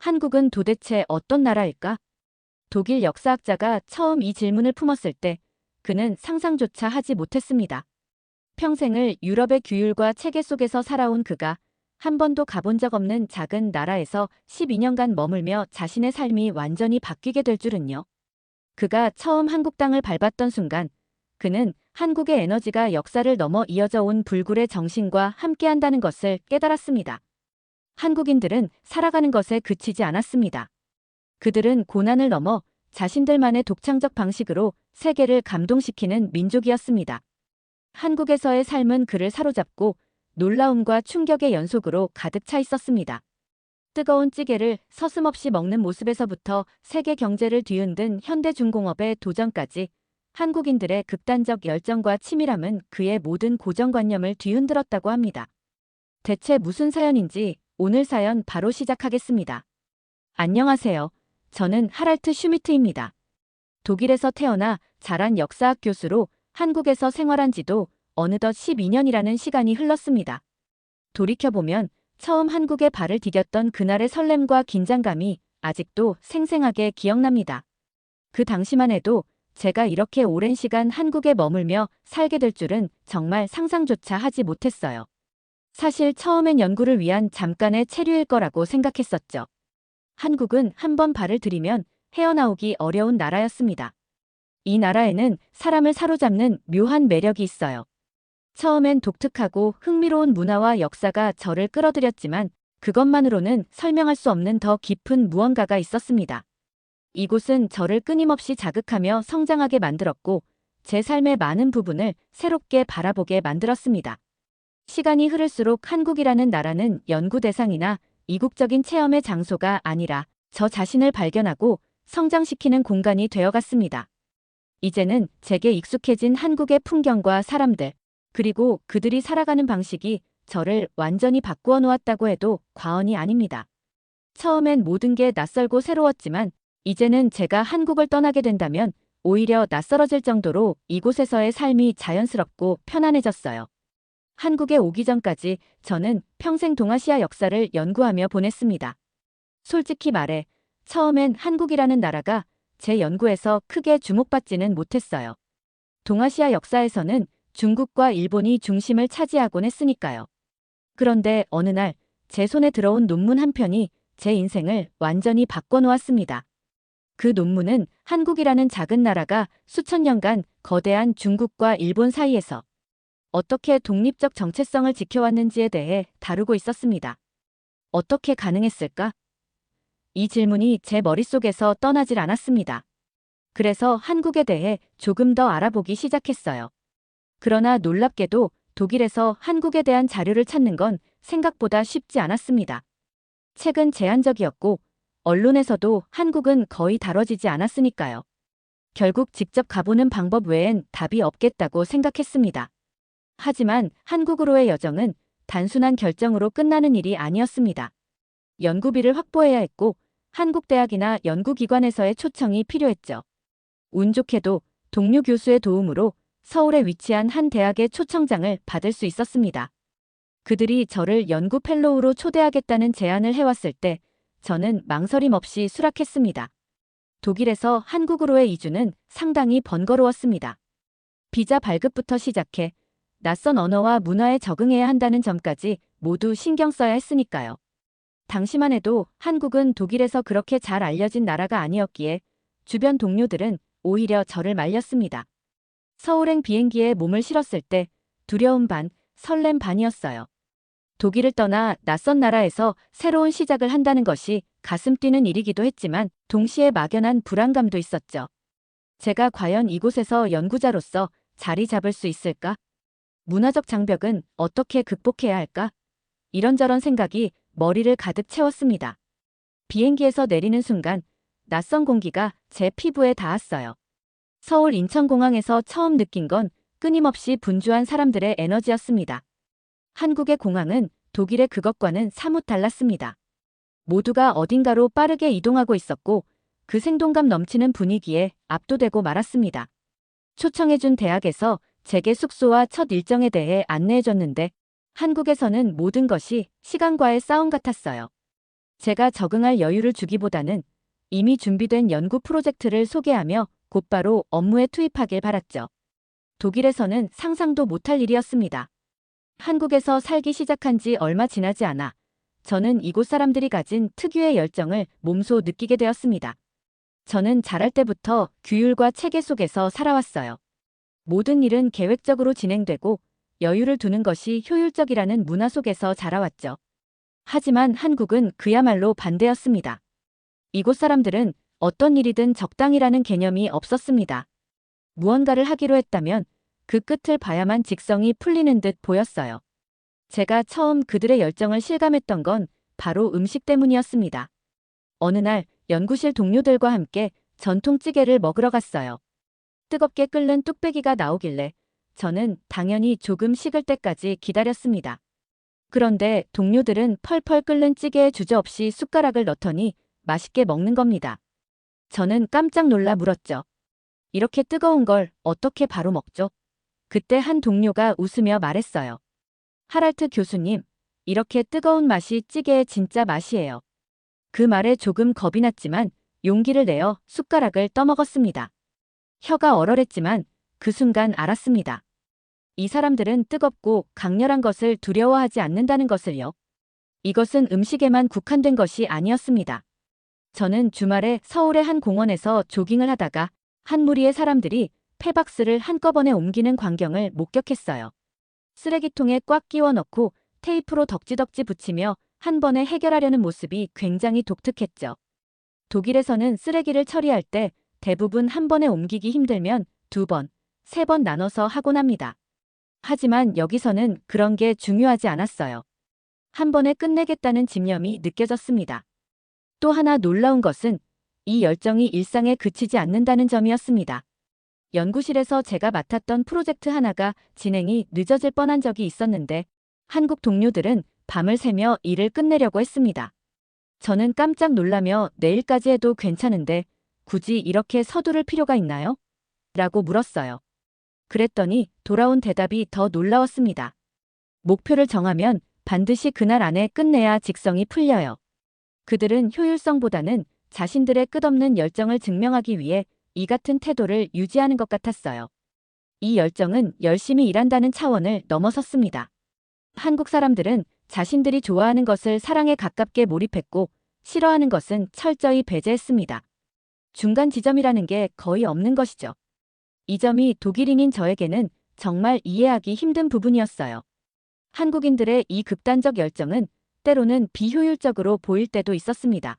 한국은 도대체 어떤 나라일까? 독일 역사학자가 처음 이 질문을 품었을 때 그는 상상조차 하지 못했습니다. 평생을 유럽의 규율과 체계 속에서 살아온 그가 한 번도 가본 적 없는 작은 나라에서 12년간 머물며 자신의 삶이 완전히 바뀌게 될 줄은요. 그가 처음 한국 땅을 밟았던 순간 그는 한국의 에너지가 역사를 넘어 이어져 온 불굴의 정신과 함께한다는 것을 깨달았습니다. 한국인들은 살아가는 것에 그치지 않았습니다. 그들은 고난을 넘어 자신들만의 독창적 방식으로 세계를 감동시키는 민족이었습니다. 한국에서의 삶은 그를 사로잡고 놀라움과 충격의 연속으로 가득 차 있었습니다. 뜨거운 찌개를 서슴없이 먹는 모습에서부터 세계 경제를 뒤흔든 현대중공업의 도전까지 한국인들의 극단적 열정과 치밀함은 그의 모든 고정관념을 뒤흔들었다고 합니다. 대체 무슨 사연인지 오늘 사연 바로 시작하겠습니다. 안녕하세요. 저는 하랄트 슈미트입니다. 독일에서 태어나 자란 역사학 교수로 한국에서 생활한 지도 어느덧 12년이라는 시간이 흘렀습니다. 돌이켜보면 처음 한국에 발을 디뎠던 그날의 설렘과 긴장감이 아직도 생생하게 기억납니다. 그 당시만 해도 제가 이렇게 오랜 시간 한국에 머물며 살게 될 줄은 정말 상상조차 하지 못했어요. 사실 처음엔 연구를 위한 잠깐의 체류일 거라고 생각했었죠. 한국은 한 번 발을 들이면 헤어나오기 어려운 나라였습니다. 이 나라에는 사람을 사로잡는 묘한 매력이 있어요. 처음엔 독특하고 흥미로운 문화와 역사가 저를 끌어들였지만 그것만으로는 설명할 수 없는 더 깊은 무언가가 있었습니다. 이곳은 저를 끊임없이 자극하며 성장하게 만들었고 제 삶의 많은 부분을 새롭게 바라보게 만들었습니다. 시간이 흐를수록 한국이라는 나라는 연구 대상이나 이국적인 체험의 장소가 아니라 저 자신을 발견하고 성장시키는 공간이 되어갔습니다. 이제는 제게 익숙해진 한국의 풍경과 사람들, 그리고 그들이 살아가는 방식이 저를 완전히 바꾸어 놓았다고 해도 과언이 아닙니다. 처음엔 모든 게 낯설고 새로웠지만 이제는 제가 한국을 떠나게 된다면 오히려 낯설어질 정도로 이곳에서의 삶이 자연스럽고 편안해졌어요. 한국에 오기 전까지 저는 평생 동아시아 역사를 연구하며 보냈습니다. 솔직히 말해 처음엔 한국이라는 나라가 제 연구에서 크게 주목받지는 못했어요. 동아시아 역사에서는 중국과 일본이 중심을 차지하곤 했으니까요. 그런데 어느 날 제 손에 들어온 논문 한 편이 제 인생을 완전히 바꿔놓았습니다. 그 논문은 한국이라는 작은 나라가 수천 년간 거대한 중국과 일본 사이에서 어떻게 독립적 정체성을 지켜왔는지에 대해 다루고 있었습니다. 어떻게 가능했을까? 이 질문이 제 머릿속에서 떠나질 않았습니다. 그래서 한국에 대해 조금 더 알아보기 시작했어요. 그러나 놀랍게도 독일에서 한국에 대한 자료를 찾는 건 생각보다 쉽지 않았습니다. 책은 제한적이었고 언론에서도 한국은 거의 다뤄지지 않았으니까요. 결국 직접 가보는 방법 외엔 답이 없겠다고 생각했습니다. 하지만 한국으로의 여정은 단순한 결정으로 끝나는 일이 아니었습니다. 연구비를 확보해야 했고 한국 대학이나 연구기관에서의 초청이 필요했죠. 운 좋게도 동료 교수의 도움으로 서울에 위치한 한 대학의 초청장을 받을 수 있었습니다. 그들이 저를 연구 펠로우로 초대하겠다는 제안을 해왔을 때 저는 망설임 없이 수락했습니다. 독일에서 한국으로의 이주는 상당히 번거로웠습니다. 비자 발급부터 시작해 낯선 언어와 문화에 적응해야 한다는 점까지 모두 신경 써야 했으니까요. 당시만 해도 한국은 독일에서 그렇게 잘 알려진 나라가 아니었기에 주변 동료들은 오히려 저를 말렸습니다. 서울행 비행기에 몸을 실었을 때 두려움 반, 설렘 반이었어요. 독일을 떠나 낯선 나라에서 새로운 시작을 한다는 것이 가슴 뛰는 일이기도 했지만 동시에 막연한 불안감도 있었죠. 제가 과연 이곳에서 연구자로서 자리 잡을 수 있을까? 문화적 장벽은 어떻게 극복해야 할까? 이런저런 생각이 머리를 가득 채웠습니다. 비행기에서 내리는 순간 낯선 공기가 제 피부에 닿았어요. 서울 인천공항에서 처음 느낀 건 끊임없이 분주한 사람들의 에너지였습니다. 한국의 공항은 독일의 그것과는 사뭇 달랐습니다. 모두가 어딘가로 빠르게 이동하고 있었고 그 생동감 넘치는 분위기에 압도되고 말았습니다. 초청해준 대학에서 제게 숙소와 첫 일정에 대해 안내해줬는데 한국에서는 모든 것이 시간과의 싸움 같았어요. 제가 적응할 여유를 주기보다는 이미 준비된 연구 프로젝트를 소개하며 곧바로 업무에 투입하길 바랐죠. 독일에서는 상상도 못할 일이었습니다. 한국에서 살기 시작한 지 얼마 지나지 않아 저는 이곳 사람들이 가진 특유의 열정을 몸소 느끼게 되었습니다. 저는 자랄 때부터 규율과 체계 속에서 살아왔어요. 모든 일은 계획적으로 진행되고 여유를 두는 것이 효율적이라는 문화 속에서 자라왔죠. 하지만 한국은 그야말로 반대였습니다. 이곳 사람들은 어떤 일이든 적당이라는 개념이 없었습니다. 무언가를 하기로 했다면 그 끝을 봐야만 직성이 풀리는 듯 보였어요. 제가 처음 그들의 열정을 실감했던 건 바로 음식 때문이었습니다. 어느 날 연구실 동료들과 함께 전통찌개를 먹으러 갔어요. 뜨겁게 끓는 뚝배기가 나오길래 저는 당연히 조금 식을 때까지 기다렸습니다. 그런데 동료들은 펄펄 끓는 찌개에 주저없이 숟가락을 넣더니 맛있게 먹는 겁니다. 저는 깜짝 놀라 물었죠. 이렇게 뜨거운 걸 어떻게 바로 먹죠? 그때 한 동료가 웃으며 말했어요. 하랄트 교수님, 이렇게 뜨거운 맛이 찌개의 진짜 맛이에요. 그 말에 조금 겁이 났지만 용기를 내어 숟가락을 떠먹었습니다. 혀가 얼얼했지만 그 순간 알았습니다. 이 사람들은 뜨겁고 강렬한 것을 두려워하지 않는다는 것을요. 이것은 음식에만 국한된 것이 아니었습니다. 저는 주말에 서울의 한 공원에서 조깅을 하다가 한 무리의 사람들이 폐박스를 한꺼번에 옮기는 광경을 목격했어요. 쓰레기통에 꽉 끼워 넣고 테이프로 덕지덕지 붙이며 한 번에 해결하려는 모습이 굉장히 독특했죠. 독일에서는 쓰레기를 처리할 때 대부분 한 번에 옮기기 힘들면 2번, 3번 나눠서 하곤 합니다. 하지만 여기서는 그런 게 중요하지 않았어요. 한 번에 끝내겠다는 집념이 느껴졌습니다. 또 하나 놀라운 것은 이 열정이 일상에 그치지 않는다는 점이었습니다. 연구실에서 제가 맡았던 프로젝트 하나가 진행이 늦어질 뻔한 적이 있었는데 한국 동료들은 밤을 새며 일을 끝내려고 했습니다. 저는 깜짝 놀라며 내일까지 해도 괜찮은데 굳이 이렇게 서두를 필요가 있나요? 라고 물었어요. 그랬더니 돌아온 대답이 더 놀라웠습니다. 목표를 정하면 반드시 그날 안에 끝내야 직성이 풀려요. 그들은 효율성보다는 자신들의 끝없는 열정을 증명하기 위해 이 같은 태도를 유지하는 것 같았어요. 이 열정은 열심히 일한다는 차원을 넘어섰습니다. 한국 사람들은 자신들이 좋아하는 것을 사랑에 가깝게 몰입했고 싫어하는 것은 철저히 배제했습니다. 중간 지점이라는 게 거의 없는 것이죠. 이 점이 독일인인 저에게는 정말 이해하기 힘든 부분이었어요. 한국인들의 이 극단적 열정은 때로는 비효율적으로 보일 때도 있었습니다.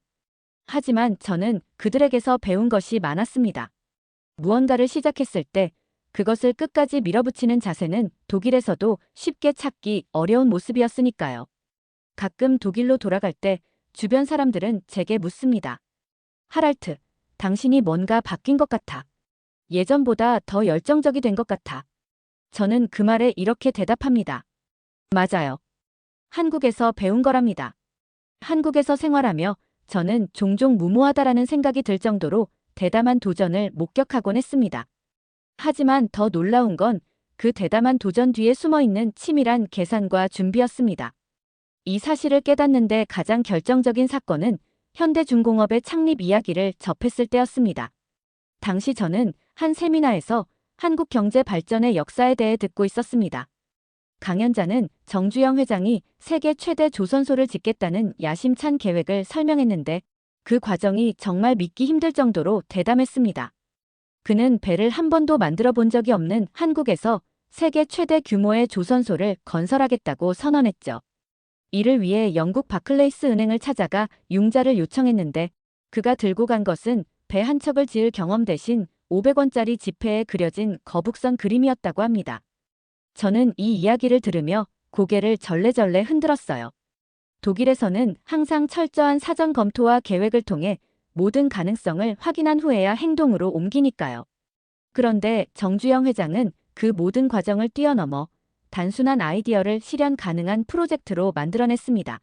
하지만 저는 그들에게서 배운 것이 많았습니다. 무언가를 시작했을 때 그것을 끝까지 밀어붙이는 자세는 독일에서도 쉽게 찾기 어려운 모습이었으니까요. 가끔 독일로 돌아갈 때 주변 사람들은 제게 묻습니다. 하랄트, 당신이 뭔가 바뀐 것 같아. 예전보다 더 열정적이 된 것 같아. 저는 그 말에 이렇게 대답합니다. 맞아요. 한국에서 배운 거랍니다. 한국에서 생활하며 저는 종종 무모하다라는 생각이 들 정도로 대담한 도전을 목격하곤 했습니다. 하지만 더 놀라운 건 그 대담한 도전 뒤에 숨어있는 치밀한 계산과 준비였습니다. 이 사실을 깨닫는데 가장 결정적인 사건은 현대중공업의 창립 이야기를 접했을 때였습니다. 당시 저는 한 세미나에서 한국 경제 발전의 역사에 대해 듣고 있었습니다. 강연자는 정주영 회장이 세계 최대 조선소를 짓겠다는 야심찬 계획을 설명했는데 그 과정이 정말 믿기 힘들 정도로 대담했습니다. 그는 배를 한 번도 만들어 본 적이 없는 한국에서 세계 최대 규모의 조선소를 건설하겠다고 선언했죠. 이를 위해 영국 바클레이스 은행을 찾아가 융자를 요청했는데 그가 들고 간 것은 배 한 척을 지을 경험 대신 500원짜리 지폐에 그려진 거북선 그림이었다고 합니다. 저는 이 이야기를 들으며 고개를 절레절레 흔들었어요. 독일에서는 항상 철저한 사전 검토와 계획을 통해 모든 가능성을 확인한 후에야 행동으로 옮기니까요. 그런데 정주영 회장은 그 모든 과정을 뛰어넘어 단순한 아이디어를 실현 가능한 프로젝트로 만들어냈습니다.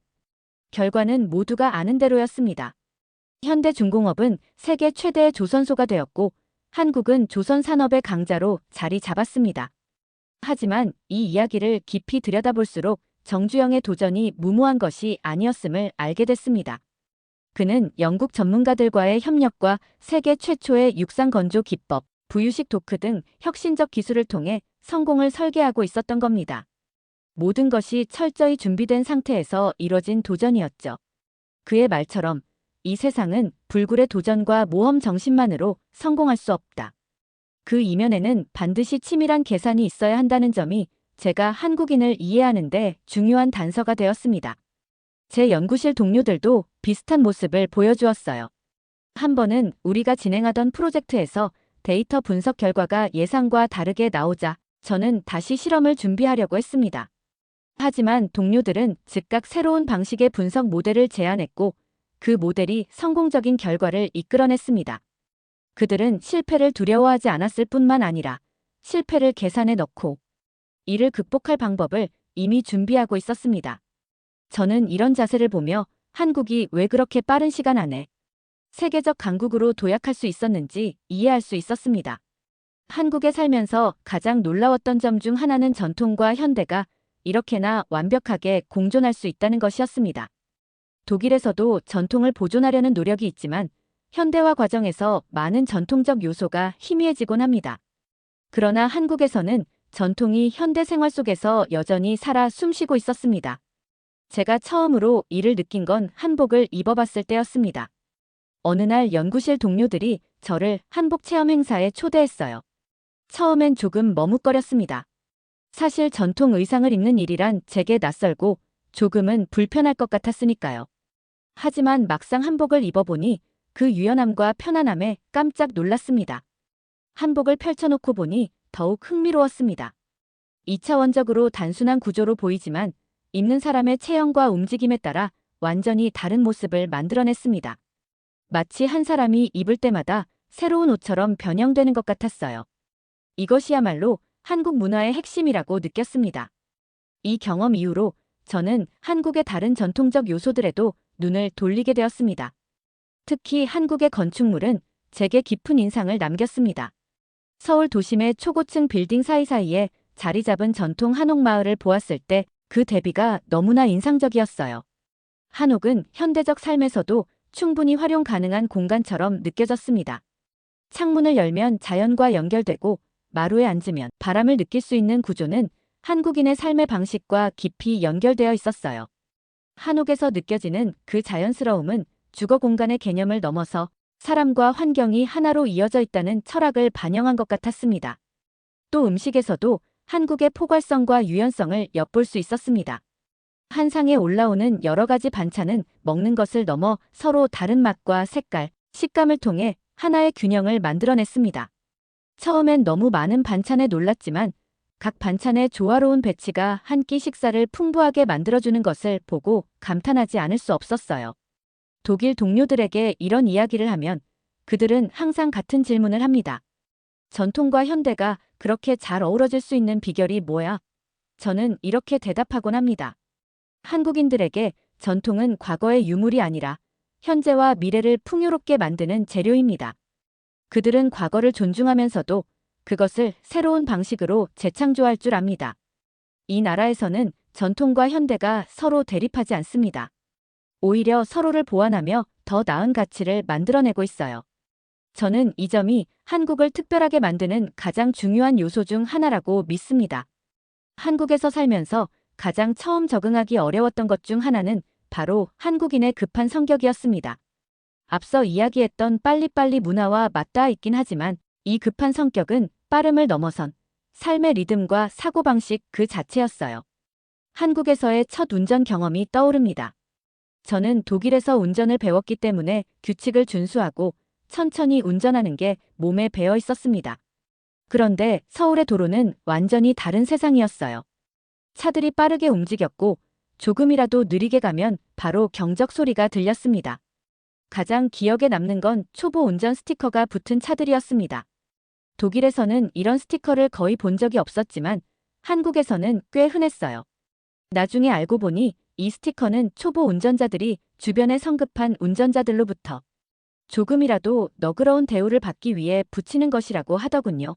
결과는 모두가 아는 대로였습니다. 현대중공업은 세계 최대의 조선소가 되었고 한국은 조선 산업의 강자로 자리 잡았습니다. 하지만 이 이야기를 깊이 들여다볼수록 정주영의 도전이 무모한 것이 아니었음을 알게 됐습니다. 그는 영국 전문가들과의 협력과 세계 최초의 육상 건조 기법, 부유식 도크 등 혁신적 기술을 통해 성공을 설계하고 있었던 겁니다. 모든 것이 철저히 준비된 상태에서 이뤄진 도전이었죠. 그의 말처럼 이 세상은 불굴의 도전과 모험 정신만으로 성공할 수 없다. 그 이면에는 반드시 치밀한 계산이 있어야 한다는 점이 제가 한국인을 이해하는데 중요한 단서가 되었습니다. 제 연구실 동료들도 비슷한 모습을 보여주었어요. 한 번은 우리가 진행하던 프로젝트에서 데이터 분석 결과가 예상과 다르게 나오자 저는 다시 실험을 준비하려고 했습니다. 하지만 동료들은 즉각 새로운 방식의 분석 모델을 제안했고 그 모델이 성공적인 결과를 이끌어냈습니다. 그들은 실패를 두려워하지 않았을 뿐만 아니라 실패를 계산에 넣고 이를 극복할 방법을 이미 준비하고 있었습니다. 저는 이런 자세를 보며 한국이 왜 그렇게 빠른 시간 안에 세계적 강국으로 도약할 수 있었는지 이해할 수 있었습니다. 한국에 살면서 가장 놀라웠던 점 중 하나는 전통과 현대가 이렇게나 완벽하게 공존할 수 있다는 것이었습니다. 독일에서도 전통을 보존하려는 노력이 있지만 현대화 과정에서 많은 전통적 요소가 희미해지곤 합니다. 그러나 한국에서는 전통이 현대 생활 속에서 여전히 살아 숨쉬고 있었습니다. 제가 처음으로 이를 느낀 건 한복을 입어봤을 때였습니다. 어느 날 연구실 동료들이 저를 한복 체험 행사에 초대했어요. 처음엔 조금 머뭇거렸습니다. 사실 전통 의상을 입는 일이란 제게 낯설고 조금은 불편할 것 같았으니까요. 하지만 막상 한복을 입어보니 그 유연함과 편안함에 깜짝 놀랐습니다. 한복을 펼쳐놓고 보니 더욱 흥미로웠습니다. 2차원적으로 단순한 구조로 보이지만 입는 사람의 체형과 움직임에 따라 완전히 다른 모습을 만들어냈습니다. 마치 한 사람이 입을 때마다 새로운 옷처럼 변형되는 것 같았어요. 이것이야말로 한국 문화의 핵심이라고 느꼈습니다. 이 경험 이후로 저는 한국의 다른 전통적 요소들에도 눈을 돌리게 되었습니다. 특히 한국의 건축물은 제게 깊은 인상을 남겼습니다. 서울 도심의 초고층 빌딩 사이사이에 자리 잡은 전통 한옥마을을 보았을 때 그 대비가 너무나 인상적이었어요. 한옥은 현대적 삶에서도 충분히 활용 가능한 공간처럼 느껴졌습니다. 창문을 열면 자연과 연결되고 마루에 앉으면 바람을 느낄 수 있는 구조는 한국인의 삶의 방식과 깊이 연결되어 있었어요. 한옥에서 느껴지는 그 자연스러움은 주거 공간의 개념을 넘어서 사람과 환경이 하나로 이어져 있다는 철학을 반영한 것 같았습니다. 또 음식에서도 한국의 포괄성과 유연성을 엿볼 수 있었습니다. 한 상에 올라오는 여러 가지 반찬은 먹는 것을 넘어 서로 다른 맛과 색깔, 식감을 통해 하나의 균형을 만들어냈습니다. 처음엔 너무 많은 반찬에 놀랐지만 각 반찬의 조화로운 배치가 한 끼 식사를 풍부하게 만들어주는 것을 보고 감탄하지 않을 수 없었어요. 독일 동료들에게 이런 이야기를 하면 그들은 항상 같은 질문을 합니다. 전통과 현대가 그렇게 잘 어우러질 수 있는 비결이 뭐야? 저는 이렇게 대답하곤 합니다. 한국인들에게 전통은 과거의 유물이 아니라 현재와 미래를 풍요롭게 만드는 재료입니다. 그들은 과거를 존중하면서도 그것을 새로운 방식으로 재창조할 줄 압니다. 이 나라에서는 전통과 현대가 서로 대립하지 않습니다. 오히려 서로를 보완하며 더 나은 가치를 만들어내고 있어요. 저는 이 점이 한국을 특별하게 만드는 가장 중요한 요소 중 하나라고 믿습니다. 한국에서 살면서 가장 처음 적응하기 어려웠던 것 중 하나는 바로 한국인의 급한 성격이었습니다. 앞서 이야기했던 빨리빨리 문화와 맞닿아 있긴 하지만 이 급한 성격은 빠름을 넘어선 삶의 리듬과 사고방식 그 자체였어요. 한국에서의 첫 운전 경험이 떠오릅니다. 저는 독일에서 운전을 배웠기 때문에 규칙을 준수하고 천천히 운전하는 게 몸에 배어 있었습니다. 그런데 서울의 도로는 완전히 다른 세상이었어요. 차들이 빠르게 움직였고 조금이라도 느리게 가면 바로 경적 소리가 들렸습니다. 가장 기억에 남는 건 초보 운전 스티커가 붙은 차들이었습니다. 독일에서는 이런 스티커를 거의 본 적이 없었지만 한국에서는 꽤 흔했어요. 나중에 알고 보니 이 스티커는 초보 운전자들이 주변에 성급한 운전자들로부터 조금이라도 너그러운 대우를 받기 위해 붙이는 것이라고 하더군요.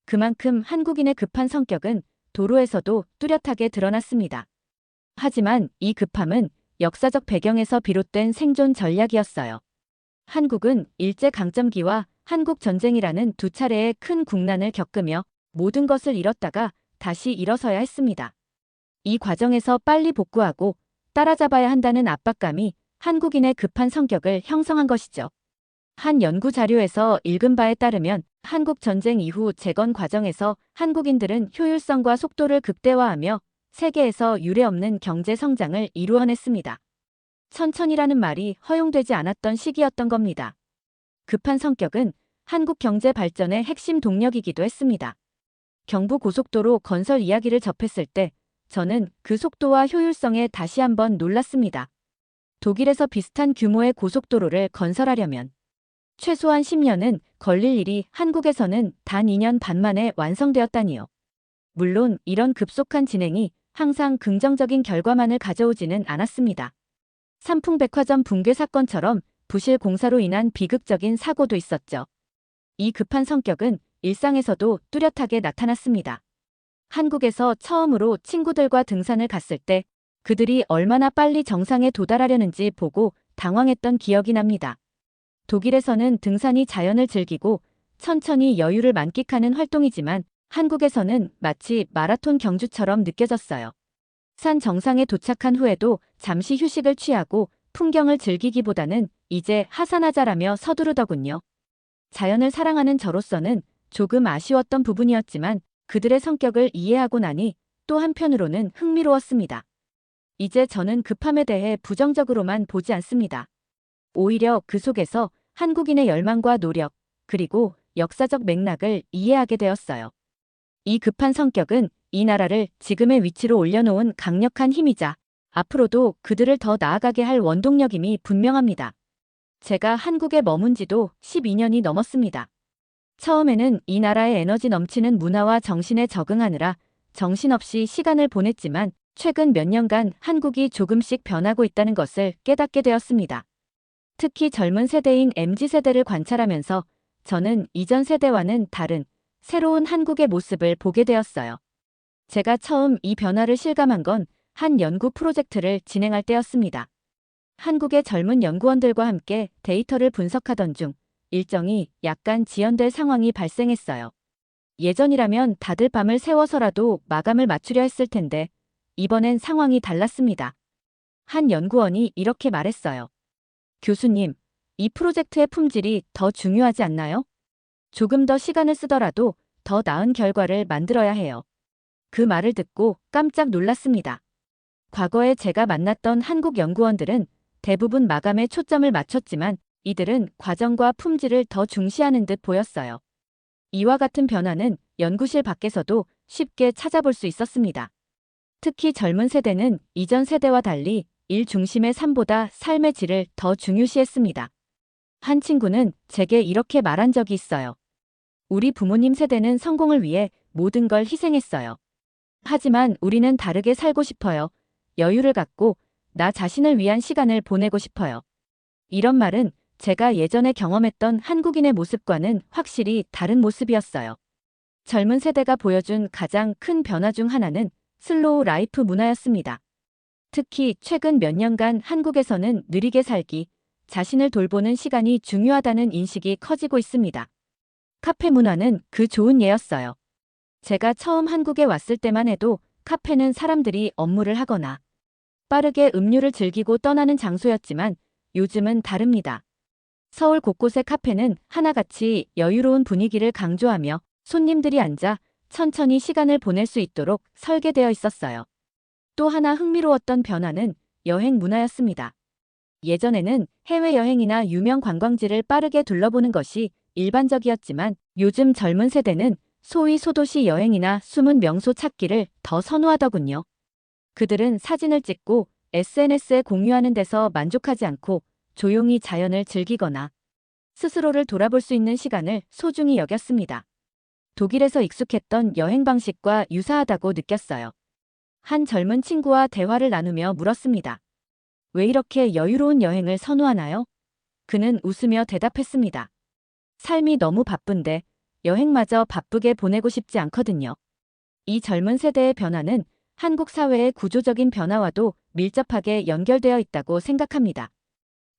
그만큼 한국인의 급한 성격은 도로에서도 뚜렷하게 드러났습니다. 하지만 이 급함은 역사적 배경에서 비롯된 생존 전략이었어요. 한국은 일제강점기와 한국전쟁이라는 두 차례의 큰 국난을 겪으며 모든 것을 잃었다가 다시 일어서야 했습니다. 이 과정에서 빨리 복구하고 따라잡아야 한다는 압박감이 한국인의 급한 성격을 형성한 것이죠. 한 연구 자료에서 읽은 바에 따르면 한국 전쟁 이후 재건 과정에서 한국인들은 효율성과 속도를 극대화하며 세계에서 유례없는 경제 성장을 이루어냈습니다. 천천히라는 말이 허용되지 않았던 시기였던 겁니다. 급한 성격은 한국 경제 발전의 핵심 동력이기도 했습니다. 경부고속도로 건설 이야기를 접했을 때 저는 그 속도와 효율성에 다시 한번 놀랐습니다. 독일에서 비슷한 규모의 고속도로를 건설하려면 최소한 10년은 걸릴 일이 한국에서는 단 2년 반 만에 완성되었다니요. 물론 이런 급속한 진행이 항상 긍정적인 결과만을 가져오지는 않았습니다. 삼풍백화점 붕괴 사건처럼 부실 공사로 인한 비극적인 사고도 있었죠. 이 급한 성격은 일상에서도 뚜렷하게 나타났습니다. 한국에서 처음으로 친구들과 등산을 갔을 때 그들이 얼마나 빨리 정상에 도달하려는지 보고 당황했던 기억이 납니다. 독일에서는 등산이 자연을 즐기고 천천히 여유를 만끽하는 활동이지만 한국에서는 마치 마라톤 경주처럼 느껴졌어요. 산 정상에 도착한 후에도 잠시 휴식을 취하고 풍경을 즐기기보다는 이제 하산하자라며 서두르더군요. 자연을 사랑하는 저로서는 조금 아쉬웠던 부분이었지만 그들의 성격을 이해하고 나니 또 한편으로는 흥미로웠습니다. 이제 저는 급함에 대해 부정적으로만 보지 않습니다. 오히려 그 속에서 한국인의 열망과 노력, 그리고 역사적 맥락을 이해하게 되었어요. 이 급한 성격은 이 나라를 지금의 위치로 올려놓은 강력한 힘이자 앞으로도 그들을 더 나아가게 할 원동력임이 분명합니다. 제가 한국에 머문 지도 12년이 넘었습니다. 처음에는 이 나라의 에너지 넘치는 문화와 정신에 적응하느라 정신없이 시간을 보냈지만 최근 몇 년간 한국이 조금씩 변하고 있다는 것을 깨닫게 되었습니다. 특히 젊은 세대인 MZ세대를 관찰하면서 저는 이전 세대와는 다른 새로운 한국의 모습을 보게 되었어요. 제가 처음 이 변화를 실감한 건 한 연구 프로젝트를 진행할 때였습니다. 한국의 젊은 연구원들과 함께 데이터를 분석하던 중 일정이 약간 지연될 상황이 발생했어요. 예전이라면 다들 밤을 새워서라도 마감을 맞추려 했을 텐데 이번엔 상황이 달랐습니다. 한 연구원이 이렇게 말했어요. 교수님, 이 프로젝트의 품질이 더 중요하지 않나요? 조금 더 시간을 쓰더라도 더 나은 결과를 만들어야 해요. 그 말을 듣고 깜짝 놀랐습니다. 과거에 제가 만났던 한국 연구원들은 대부분 마감에 초점을 맞췄지만 이들은 과정과 품질을 더 중시하는 듯 보였어요. 이와 같은 변화는 연구실 밖에서도 쉽게 찾아볼 수 있었습니다. 특히 젊은 세대는 이전 세대와 달리 일 중심의 삶보다 삶의 질을 더 중요시했습니다. 한 친구는 제게 이렇게 말한 적이 있어요. 우리 부모님 세대는 성공을 위해 모든 걸 희생했어요. 하지만 우리는 다르게 살고 싶어요. 여유를 갖고 나 자신을 위한 시간을 보내고 싶어요. 이런 말은 제가 예전에 경험했던 한국인의 모습과는 확실히 다른 모습이었어요. 젊은 세대가 보여준 가장 큰 변화 중 하나는 슬로우 라이프 문화였습니다. 특히 최근 몇 년간 한국에서는 느리게 살기, 자신을 돌보는 시간이 중요하다는 인식이 커지고 있습니다. 카페 문화는 그 좋은 예였어요. 제가 처음 한국에 왔을 때만 해도 카페는 사람들이 업무를 하거나 빠르게 음료를 즐기고 떠나는 장소였지만 요즘은 다릅니다. 서울 곳곳의 카페는 하나같이 여유로운 분위기를 강조하며 손님들이 앉아 천천히 시간을 보낼 수 있도록 설계되어 있었어요. 또 하나 흥미로웠던 변화는 여행 문화였습니다. 예전에는 해외여행이나 유명 관광지를 빠르게 둘러보는 것이 일반적이었지만 요즘 젊은 세대는 소위 소도시 여행이나 숨은 명소 찾기를 더 선호하더군요. 그들은 사진을 찍고 SNS에 공유하는 데서 만족하지 않고 조용히 자연을 즐기거나 스스로를 돌아볼 수 있는 시간을 소중히 여겼습니다. 독일에서 익숙했던 여행 방식과 유사하다고 느꼈어요. 한 젊은 친구와 대화를 나누며 물었습니다. 왜 이렇게 여유로운 여행을 선호하나요? 그는 웃으며 대답했습니다. 삶이 너무 바쁜데 여행마저 바쁘게 보내고 싶지 않거든요. 이 젊은 세대의 변화는 한국 사회의 구조적인 변화와도 밀접하게 연결되어 있다고 생각합니다.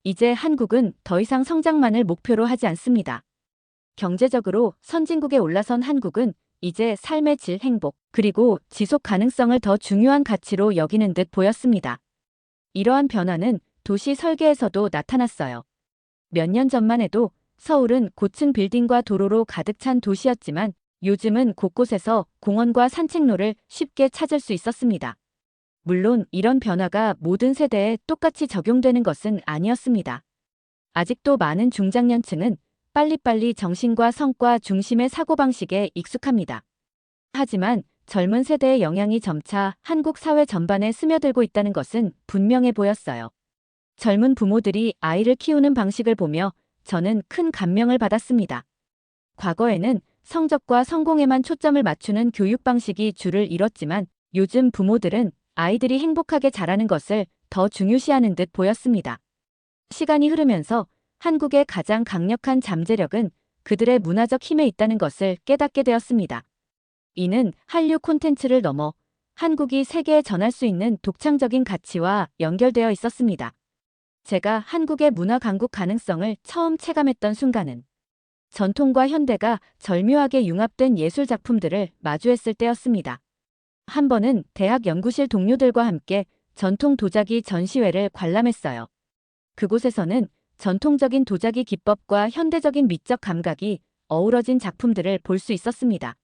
이제 한국은 더 이상 성장만을 목표로 하지 않습니다. 경제적으로 선진국에 올라선 한국은 이제 삶의 질, 행복, 그리고 지속 가능성을 더 중요한 가치로 여기는 듯 보였습니다. 이러한 변화는 도시 설계에서도 나타났어요. 몇 년 전만 해도 서울은 고층 빌딩과 도로로 가득 찬 도시였지만 요즘은 곳곳에서 공원과 산책로를 쉽게 찾을 수 있었습니다. 물론 이런 변화가 모든 세대에 똑같이 적용되는 것은 아니었습니다. 아직도 많은 중장년층은 빨리빨리 정신과 성과 중심의 사고방식에 익숙합니다. 하지만 젊은 세대의 영향이 점차 한국 사회 전반에 스며들고 있다는 것은 분명해 보였어요. 젊은 부모들이 아이를 키우는 방식을 보며 저는 큰 감명을 받았습니다. 과거에는 성적과 성공에만 초점을 맞추는 교육 방식이 주를 이뤘지만 요즘 부모들은 아이들이 행복하게 자라는 것을 더 중요시하는 듯 보였습니다. 시간이 흐르면서 한국의 가장 강력한 잠재력은 그들의 문화적 힘에 있다는 것을 깨닫게 되었습니다. 이는 한류 콘텐츠를 넘어 한국이 세계에 전할 수 있는 독창적인 가치와 연결되어 있었습니다. 제가 한국의 문화 강국 가능성을 처음 체감했던 순간은 전통과 현대가 절묘하게 융합된 예술 작품들을 마주했을 때였습니다. 한 번은 대학 연구실 동료들과 함께 전통 도자기 전시회를 관람했어요. 그곳에서는 전통적인 도자기 기법과 현대적인 미적 감각이 어우러진 작품들을 볼 수 있었습니다.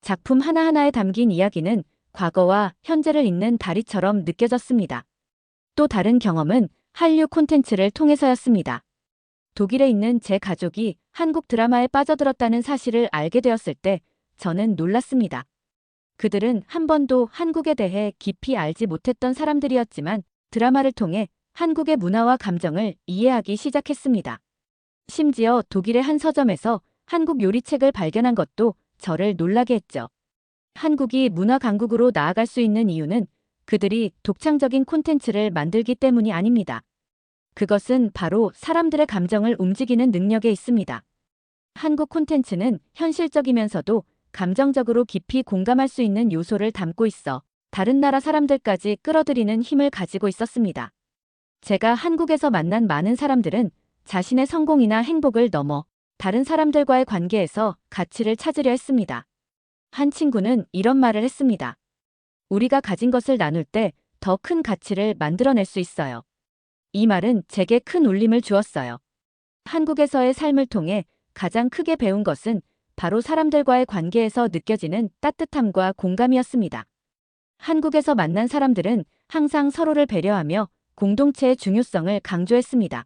작품 하나하나에 담긴 이야기는 과거와 현재를 잇는 다리처럼 느껴졌습니다. 또 다른 경험은 한류 콘텐츠를 통해서였습니다. 독일에 있는 제 가족이 한국 드라마에 빠져들었다는 사실을 알게 되었을 때 저는 놀랐습니다. 그들은 한 번도 한국에 대해 깊이 알지 못했던 사람들이었지만 드라마를 통해 한국의 문화와 감정을 이해하기 시작했습니다. 심지어 독일의 한 서점에서 한국 요리책을 발견한 것도 저를 놀라게 했죠. 한국이 문화 강국으로 나아갈 수 있는 이유는 그들이 독창적인 콘텐츠를 만들기 때문이 아닙니다. 그것은 바로 사람들의 감정을 움직이는 능력에 있습니다. 한국 콘텐츠는 현실적이면서도 감정적으로 깊이 공감할 수 있는 요소를 담고 있어 다른 나라 사람들까지 끌어들이는 힘을 가지고 있었습니다. 제가 한국에서 만난 많은 사람들은 자신의 성공이나 행복을 넘어 다른 사람들과의 관계에서 가치를 찾으려 했습니다. 한 친구는 이런 말을 했습니다. 우리가 가진 것을 나눌 때 더 큰 가치를 만들어낼 수 있어요. 이 말은 제게 큰 울림을 주었어요. 한국에서의 삶을 통해 가장 크게 배운 것은 바로 사람들과의 관계에서 느껴지는 따뜻함과 공감이었습니다. 한국에서 만난 사람들은 항상 서로를 배려하며 공동체의 중요성을 강조했습니다.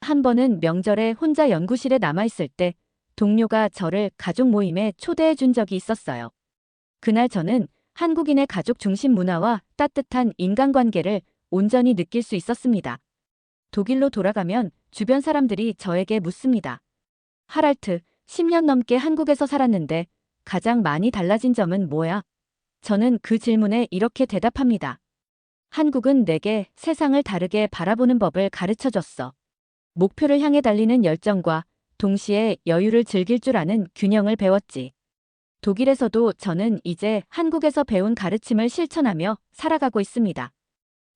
한 번은 명절에 혼자 연구실에 남아있을 때 동료가 저를 가족 모임에 초대해 준 적이 있었어요. 그날 저는 한국인의 가족 중심 문화와 따뜻한 인간관계를 온전히 느낄 수 있었습니다. 독일로 돌아가면 주변 사람들이 저에게 묻습니다. 하랄트, 10년 넘게 한국에서 살았는데 가장 많이 달라진 점은 뭐야? 저는 그 질문에 이렇게 대답합니다. 한국은 내게 세상을 다르게 바라보는 법을 가르쳐줬어. 목표를 향해 달리는 열정과 동시에 여유를 즐길 줄 아는 균형을 배웠지. 독일에서도 저는 이제 한국에서 배운 가르침을 실천하며 살아가고 있습니다.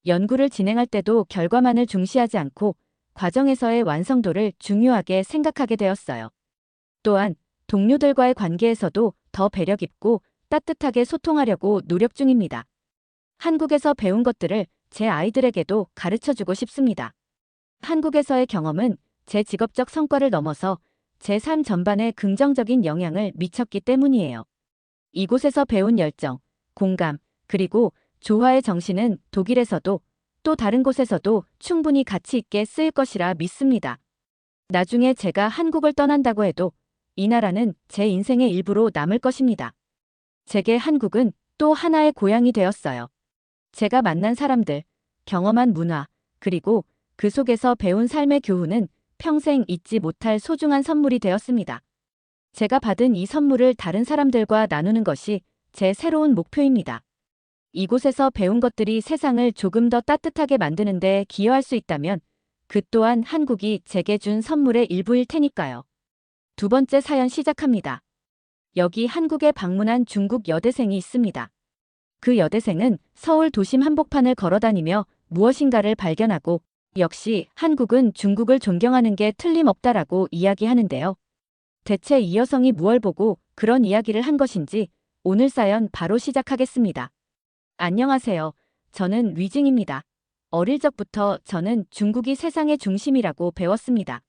연구를 진행할 때도 결과만을 중시하지 않고 과정에서의 완성도를 중요하게 생각하게 되었어요. 또한 동료들과의 관계에서도 더 배려 깊고 따뜻하게 소통하려고 노력 중입니다. 한국에서 배운 것들을 제 아이들에게도 가르쳐주고 싶습니다. 한국에서의 경험은 제 직업적 성과를 넘어서 제 삶 전반에 긍정적인 영향을 미쳤기 때문이에요. 이곳에서 배운 열정, 공감, 그리고 조화의 정신은 독일에서도 또 다른 곳에서도 충분히 가치 있게 쓰일 것이라 믿습니다. 나중에 제가 한국을 떠난다고 해도 이 나라는 제 인생의 일부로 남을 것입니다. 제게 한국은 또 하나의 고향이 되었어요. 제가 만난 사람들, 경험한 문화, 그리고 그 속에서 배운 삶의 교훈은 평생 잊지 못할 소중한 선물이 되었습니다. 제가 받은 이 선물을 다른 사람들과 나누는 것이 제 새로운 목표입니다. 이곳에서 배운 것들이 세상을 조금 더 따뜻하게 만드는 데 기여할 수 있다면 그 또한 한국이 제게 준 선물의 일부일 테니까요. 두 번째 사연 시작합니다. 여기 한국에 방문한 중국 여대생이 있습니다. 그 여대생은 서울 도심 한복판을 걸어다니며 무엇인가를 발견하고 역시 한국은 중국을 존경하는 게 틀림없다라고 이야기하는데요. 대체 이 여성이 무얼 보고 그런 이야기를 한 것인지 오늘 사연 바로 시작하겠습니다. 안녕하세요. 저는 위징입니다. 어릴 적부터 저는 중국이 세상의 중심이라고 배웠습니다.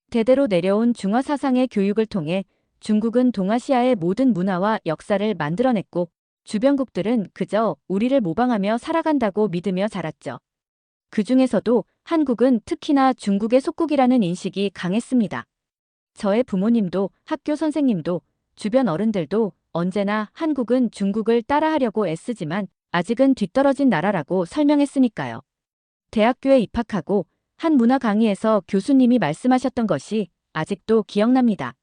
대대로 내려온 중화 사상의 교육을 통해 중국은 동아시아의 모든 문화와 역사를 만들어냈고 주변국들은 그저 우리를 모방하며 살아간다고 믿으며 자랐죠. 그 중에서도 한국은 특히나 중국의 속국이라는 인식이 강했습니다. 저의 부모님도 학교 선생님도 주변 어른들도 언제나 한국은 중국을 따라하려고 애쓰지만 아직은 뒤떨어진 나라라고 설명했으니까요. 대학교에 입학하고 한 문화 강의에서 교수님이 말씀하셨던 것이 아직도 기억납니다.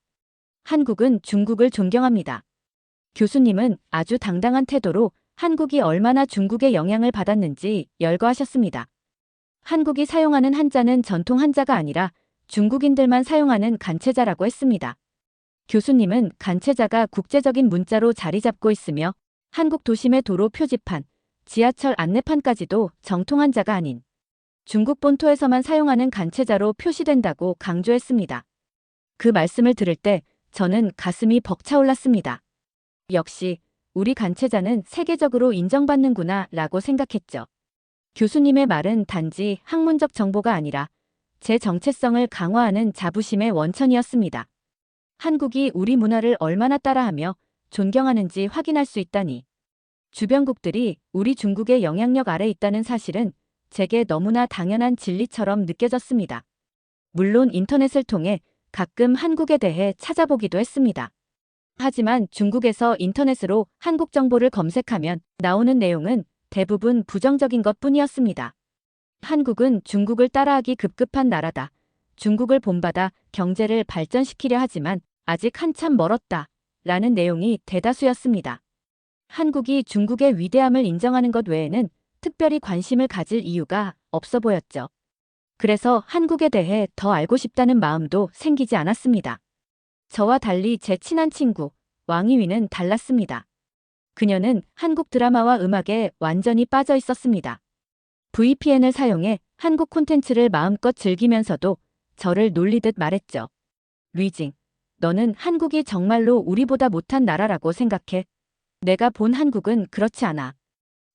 한국은 중국을 존경합니다. 교수님은 아주 당당한 태도로 한국이 얼마나 중국의 영향을 받았는지 열거하셨습니다. 한국이 사용하는 한자는 전통 한자가 아니라 중국인들만 사용하는 간체자라고 했습니다. 교수님은 간체자가 국제적인 문자로 자리 잡고 있으며 한국 도심의 도로 표지판, 지하철 안내판까지도 정통 한자가 아닌 중국 본토에서만 사용하는 간체자로 표시된다고 강조했습니다. 그 말씀을 들을 때 저는 가슴이 벅차올랐습니다. 역시 우리 간체자는 세계적으로 인정받는구나 라고 생각했죠. 교수님의 말은 단지 학문적 정보가 아니라 제 정체성을 강화하는 자부심의 원천이었습니다. 한국이 우리 문화를 얼마나 따라하며 존경하는지 확인할 수 있다니. 주변국들이 우리 중국의 영향력 아래 있다는 사실은 제게 너무나 당연한 진리처럼 느껴졌습니다. 물론 인터넷을 통해 가끔 한국에 대해 찾아보기도 했습니다. 하지만 중국에서 인터넷으로 한국 정보를 검색하면 나오는 내용은 대부분 부정적인 것뿐이었습니다. 한국은 중국을 따라하기 급급한 나라다. 중국을 본받아 경제를 발전시키려 하지만 아직 한참 멀었다. 라는 내용이 대다수였습니다. 한국이 중국의 위대함을 인정하는 것 외에는 특별히 관심을 가질 이유가 없어 보였죠. 그래서 한국에 대해 더 알고 싶다는 마음도 생기지 않았습니다. 저와 달리 제 친한 친구 왕이위는 달랐습니다. 그녀는 한국 드라마와 음악에 완전히 빠져 있었습니다. VPN을 사용해 한국 콘텐츠를 마음껏 즐기면서도 저를 놀리듯 말했죠. 위징, 너는 한국이 정말로 우리보다 못한 나라라고 생각해? 내가 본 한국은 그렇지 않아.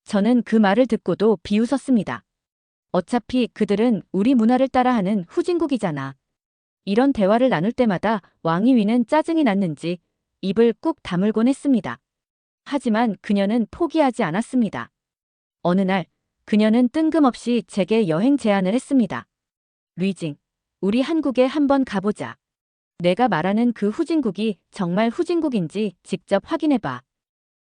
저는 그 말을 듣고도 비웃었습니다. 어차피 그들은 우리 문화를 따라하는 후진국이잖아. 이런 대화를 나눌 때마다 왕이위는 짜증이 났는지 입을 꾹 다물곤 했습니다. 하지만 그녀는 포기하지 않았습니다. 어느 날 그녀는 뜬금없이 제게 여행 제안을 했습니다. 위징, 우리 한국에 한번 가보자. 내가 말하는 그 후진국이 정말 후진국인지 직접 확인해봐.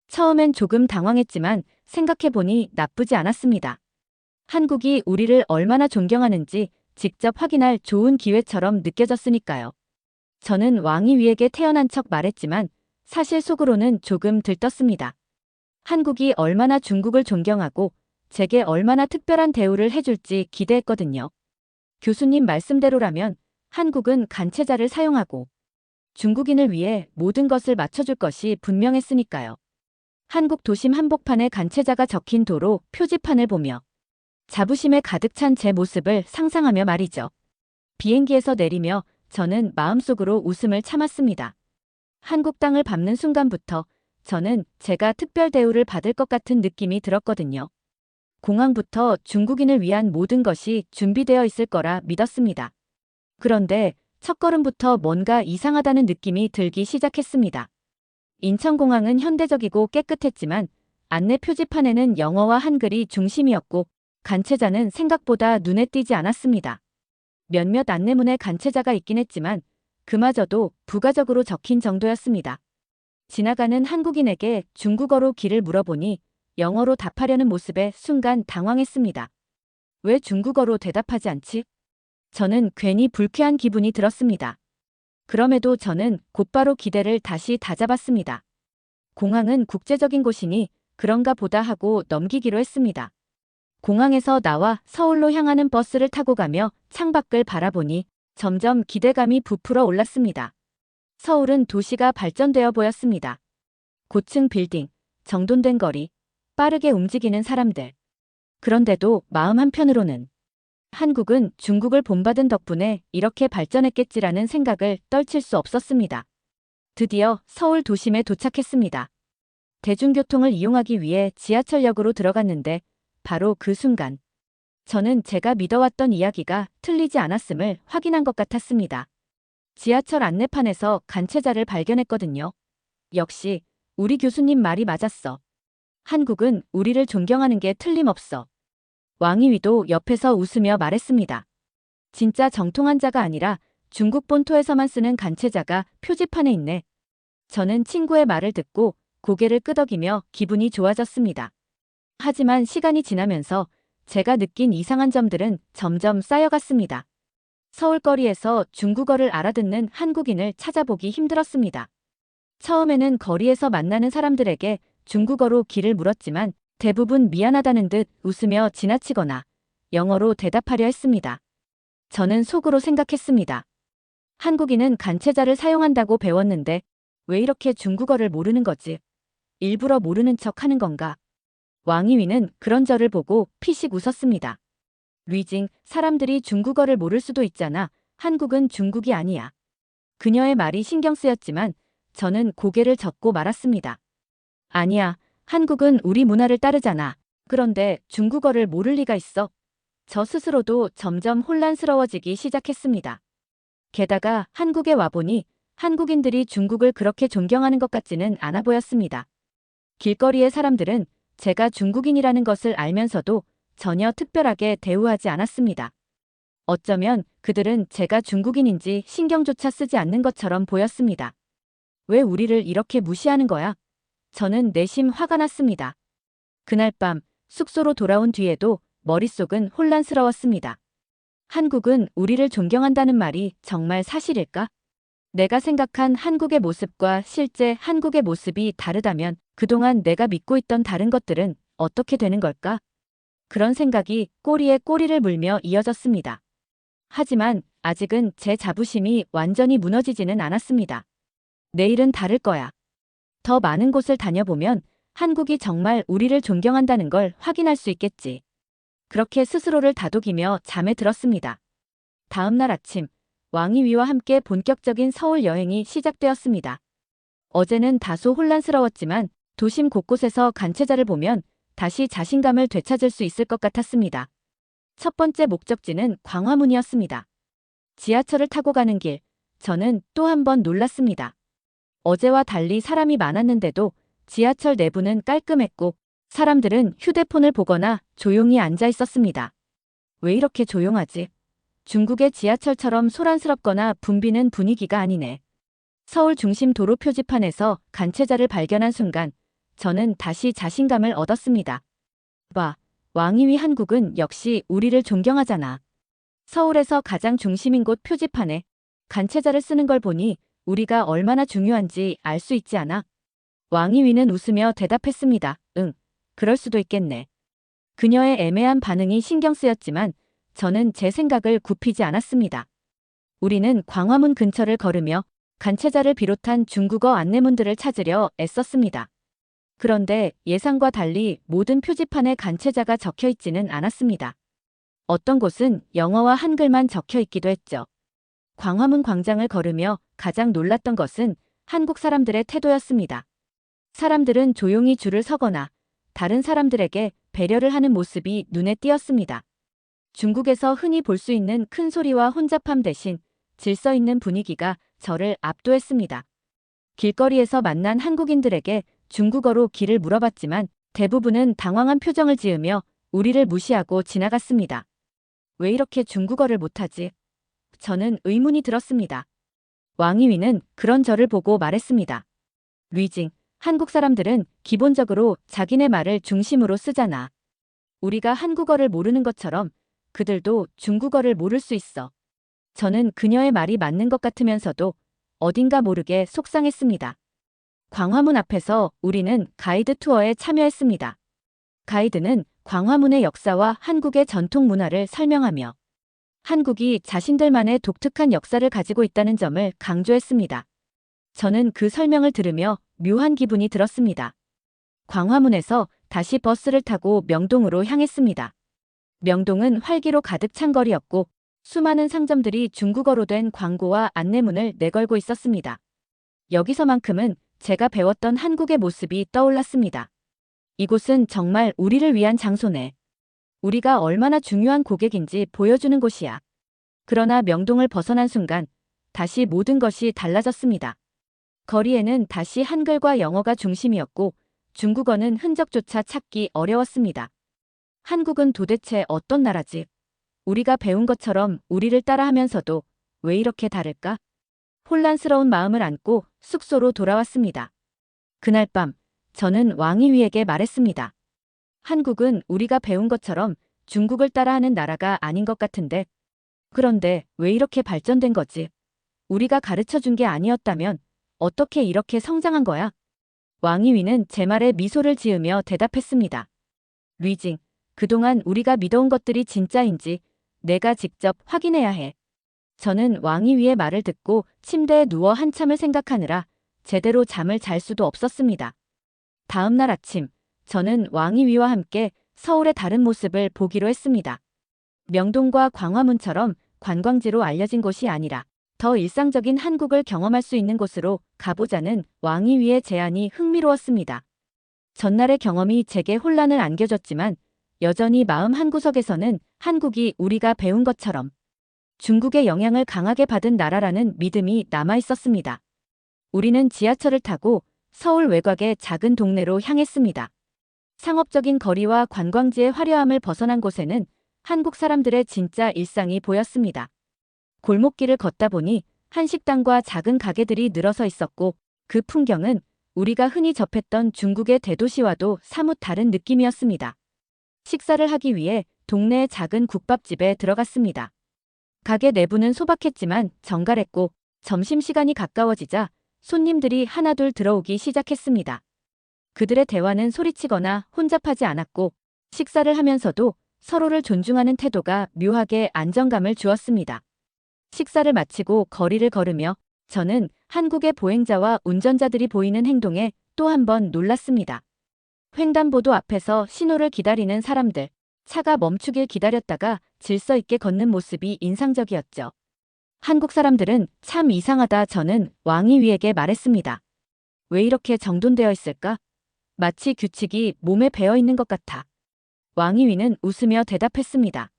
처음엔 조금 당황했지만 생각해보니 나쁘지 않았습니다. 한국이 우리를 얼마나 존경하는지 직접 확인할 좋은 기회처럼 느껴졌으니까요. 저는 왕이위에게 태어난 척 말했지만 사실 속으로는 조금 들떴습니다. 한국이 얼마나 중국을 존경하고 제게 얼마나 특별한 대우를 해줄지 기대했거든요. 교수님 말씀대로라면 한국은 간체자를 사용하고 중국인을 위해 모든 것을 맞춰줄 것이 분명했으니까요. 한국 도심 한복판에 간체자가 적힌 도로 표지판을 보며 자부심에 가득 찬 제 모습을 상상하며 말이죠. 비행기에서 내리며 저는 마음속으로 웃음을 참았습니다. 한국 땅을 밟는 순간부터 저는 제가 특별 대우를 받을 것 같은 느낌이 들었거든요. 공항부터 중국인을 위한 모든 것이 준비되어 있을 거라 믿었습니다. 그런데 첫걸음부터 뭔가 이상하다는 느낌이 들기 시작했습니다. 인천공항은 현대적이고 깨끗했지만 안내 표지판에는 영어와 한글이 중심이었고 간체자는 생각보다 눈에 띄지 않았습니다. 몇몇 안내문에 간체자가 있긴 했지만 그마저도 부가적으로 적힌 정도였습니다. 지나가는 한국인에게 중국어로 길을 물어보니 영어로 답하려는 모습에 순간 당황했습니다. 왜 중국어로 대답하지 않지? 저는 괜히 불쾌한 기분이 들었습니다. 그럼에도 저는 곧바로 기대를 다시 다잡았습니다. 공항은 국제적인 곳이니 그런가 보다 하고 넘기기로 했습니다. 공항에서 나와 서울로 향하는 버스를 타고 가며 창밖을 바라보니 점점 기대감이 부풀어 올랐습니다. 서울은 도시가 발전되어 보였습니다. 고층 빌딩, 정돈된 거리, 빠르게 움직이는 사람들. 그런데도 마음 한편으로는 한국은 중국을 본받은 덕분에 이렇게 발전했겠지라는 생각을 떨칠 수 없었습니다. 드디어 서울 도심에 도착했습니다. 대중교통을 이용하기 위해 지하철역으로 들어갔는데 바로 그 순간 저는 제가 믿어왔던 이야기가 틀리지 않았음을 확인한 것 같았습니다. 지하철 안내판에서 간체자를 발견했거든요. 역시 우리 교수님 말이 맞았어. 한국은 우리를 존경하는 게 틀림없어. 왕이위도 옆에서 웃으며 말했습니다. 진짜 정통한 자가 아니라 중국 본토에서만 쓰는 간체자가 표지판에 있네. 저는 친구의 말을 듣고 고개를 끄덕이며 기분이 좋아졌습니다. 하지만 시간이 지나면서 제가 느낀 이상한 점들은 점점 쌓여갔습니다. 서울거리에서 중국어를 알아듣는 한국인을 찾아보기 힘들었습니다. 처음에는 거리에서 만나는 사람들에게 중국어로 길을 물었지만 대부분 미안하다는 듯 웃으며 지나치거나 영어로 대답하려 했습니다. 저는 속으로 생각했습니다. 한국인은 간체자를 사용한다고 배웠는데 왜 이렇게 중국어를 모르는 거지? 일부러 모르는 척 하는 건가? 왕이위는 그런 저를 보고 피식 웃었습니다. 류징, 사람들이 중국어를 모를 수도 있잖아. 한국은 중국이 아니야. 그녀의 말이 신경 쓰였지만 저는 고개를 젓고 말았습니다. 아니야. 한국은 우리 문화를 따르잖아. 그런데 중국어를 모를 리가 있어. 저 스스로도 점점 혼란스러워지기 시작했습니다. 게다가 한국에 와보니 한국인들이 중국을 그렇게 존경하는 것 같지는 않아 보였습니다. 길거리의 사람들은 제가 중국인이라는 것을 알면서도 전혀 특별하게 대우하지 않았습니다. 어쩌면 그들은 제가 중국인인지 신경조차 쓰지 않는 것처럼 보였습니다. 왜 우리를 이렇게 무시하는 거야? 저는 내심 화가 났습니다. 그날 밤 숙소로 돌아온 뒤에도 머릿속은 혼란스러웠습니다. 한국은 우리를 존경한다는 말이 정말 사실일까? 내가 생각한 한국의 모습과 실제 한국의 모습이 다르다면 그동안 내가 믿고 있던 다른 것들은 어떻게 되는 걸까? 그런 생각이 꼬리에 꼬리를 물며 이어졌습니다. 하지만 아직은 제 자부심이 완전히 무너지지는 않았습니다. 내일은 다를 거야. 더 많은 곳을 다녀보면 한국이 정말 우리를 존경한다는 걸 확인할 수 있겠지. 그렇게 스스로를 다독이며 잠에 들었습니다. 다음 날 아침, 왕이위와 함께 본격적인 서울 여행이 시작되었습니다. 어제는 다소 혼란스러웠지만 도심 곳곳에서 간체자를 보면 다시 자신감을 되찾을 수 있을 것 같았습니다. 첫 번째 목적지는 광화문이었습니다. 지하철을 타고 가는 길, 저는 또 한 번 놀랐습니다. 어제와 달리 사람이 많았는데도 지하철 내부는 깔끔했고 사람들은 휴대폰을 보거나 조용히 앉아 있었습니다. 왜 이렇게 조용하지? 중국의 지하철처럼 소란스럽거나 붐비는 분위기가 아니네. 서울 중심 도로 표지판에서 간체자를 발견한 순간 저는 다시 자신감을 얻었습니다. 봐, 왕이위 한국은 역시 우리를 존경하잖아. 서울에서 가장 중심인 곳 표지판에 간체자를 쓰는 걸 보니 우리가 얼마나 중요한지 알 수 있지 않아? 왕이위는 웃으며 대답했습니다. 응, 그럴 수도 있겠네. 그녀의 애매한 반응이 신경 쓰였지만 저는 제 생각을 굽히지 않았습니다. 우리는 광화문 근처를 걸으며 간체자를 비롯한 중국어 안내문들을 찾으려 애썼습니다. 그런데 예상과 달리 모든 표지판에 간체자가 적혀 있지는 않았습니다. 어떤 곳은 영어와 한글만 적혀 있기도 했죠. 광화문 광장을 걸으며 가장 놀랐던 것은 한국 사람들의 태도였습니다. 사람들은 조용히 줄을 서거나 다른 사람들에게 배려를 하는 모습이 눈에 띄었습니다. 중국에서 흔히 볼 수 있는 큰 소리와 혼잡함 대신 질서 있는 분위기가 저를 압도했습니다. 길거리에서 만난 한국인들에게 중국어로 길을 물어봤지만 대부분은 당황한 표정을 지으며 우리를 무시하고 지나갔습니다. 왜 이렇게 중국어를 못하지? 저는 의문이 들었습니다. 왕이위는 그런 저를 보고 말했습니다. 류징, 한국 사람들은 기본적으로 자기네 말을 중심으로 쓰잖아. 우리가 한국어를 모르는 것처럼 그들도 중국어를 모를 수 있어. 저는 그녀의 말이 맞는 것 같으면서도 어딘가 모르게 속상했습니다. 광화문 앞에서 우리는 가이드 투어에 참여했습니다. 가이드는 광화문의 역사와 한국의 전통 문화를 설명하며 한국이 자신들만의 독특한 역사를 가지고 있다는 점을 강조했습니다. 저는 그 설명을 들으며 묘한 기분이 들었습니다. 광화문에서 다시 버스를 타고 명동으로 향했습니다. 명동은 활기로 가득 찬 거리였고 수많은 상점들이 중국어로 된 광고와 안내문을 내걸고 있었습니다. 여기서만큼은 제가 배웠던 한국의 모습이 떠올랐습니다. 이곳은 정말 우리를 위한 장소네. 우리가 얼마나 중요한 고객인지 보여주는 곳이야. 그러나 명동을 벗어난 순간 다시 모든 것이 달라졌습니다. 거리에는 다시 한글과 영어가 중심이었고 중국어는 흔적조차 찾기 어려웠습니다. 한국은 도대체 어떤 나라지? 우리가 배운 것처럼 우리를 따라하면서도 왜 이렇게 다를까? 혼란스러운 마음을 안고 숙소로 돌아왔습니다. 그날 밤 저는 왕이위에게 말했습니다. 한국은 우리가 배운 것처럼 중국을 따라하는 나라가 아닌 것 같은데 그런데 왜 이렇게 발전된 거지? 우리가 가르쳐준 게 아니었다면 어떻게 이렇게 성장한 거야? 왕이위는 제 말에 미소를 지으며 대답했습니다. 류징, 그동안 우리가 믿어온 것들이 진짜인지 내가 직접 확인해야 해. 저는 왕이위의 말을 듣고 침대에 누워 한참을 생각하느라 제대로 잠을 잘 수도 없었습니다. 다음 날 아침, 저는 왕이위와 함께 서울의 다른 모습을 보기로 했습니다. 명동과 광화문처럼 관광지로 알려진 곳이 아니라 더 일상적인 한국을 경험할 수 있는 곳으로 가보자는 왕이위의 제안이 흥미로웠습니다. 전날의 경험이 제게 혼란을 안겨줬지만 여전히 마음 한구석에서는 한국이 우리가 배운 것처럼 중국의 영향을 강하게 받은 나라라는 믿음이 남아 있었습니다. 우리는 지하철을 타고 서울 외곽의 작은 동네로 향했습니다. 상업적인 거리와 관광지의 화려함을 벗어난 곳에는 한국 사람들의 진짜 일상이 보였습니다. 골목길을 걷다 보니 한식당과 작은 가게들이 늘어서 있었고 그 풍경은 우리가 흔히 접했던 중국의 대도시와도 사뭇 다른 느낌이었습니다. 식사를 하기 위해 동네의 작은 국밥집에 들어갔습니다. 가게 내부는 소박했지만 정갈했고 점심시간이 가까워지자 손님들이 하나둘 들어오기 시작했습니다. 그들의 대화는 소리치거나 혼잡하지 않았고 식사를 하면서도 서로를 존중하는 태도가 묘하게 안정감을 주었습니다. 식사를 마치고 거리를 걸으며 저는 한국의 보행자와 운전자들이 보이는 행동에 또 한 번 놀랐습니다. 횡단보도 앞에서 신호를 기다리는 사람들, 차가 멈추길 기다렸다가 질서 있게 걷는 모습이 인상적이었죠. 한국 사람들은 참 이상하다 저는 왕이위에게 말했습니다. 왜 이렇게 정돈되어 있을까? 마치 규칙이 몸에 배어 있는 것 같아. 왕이위는 웃으며 대답했습니다.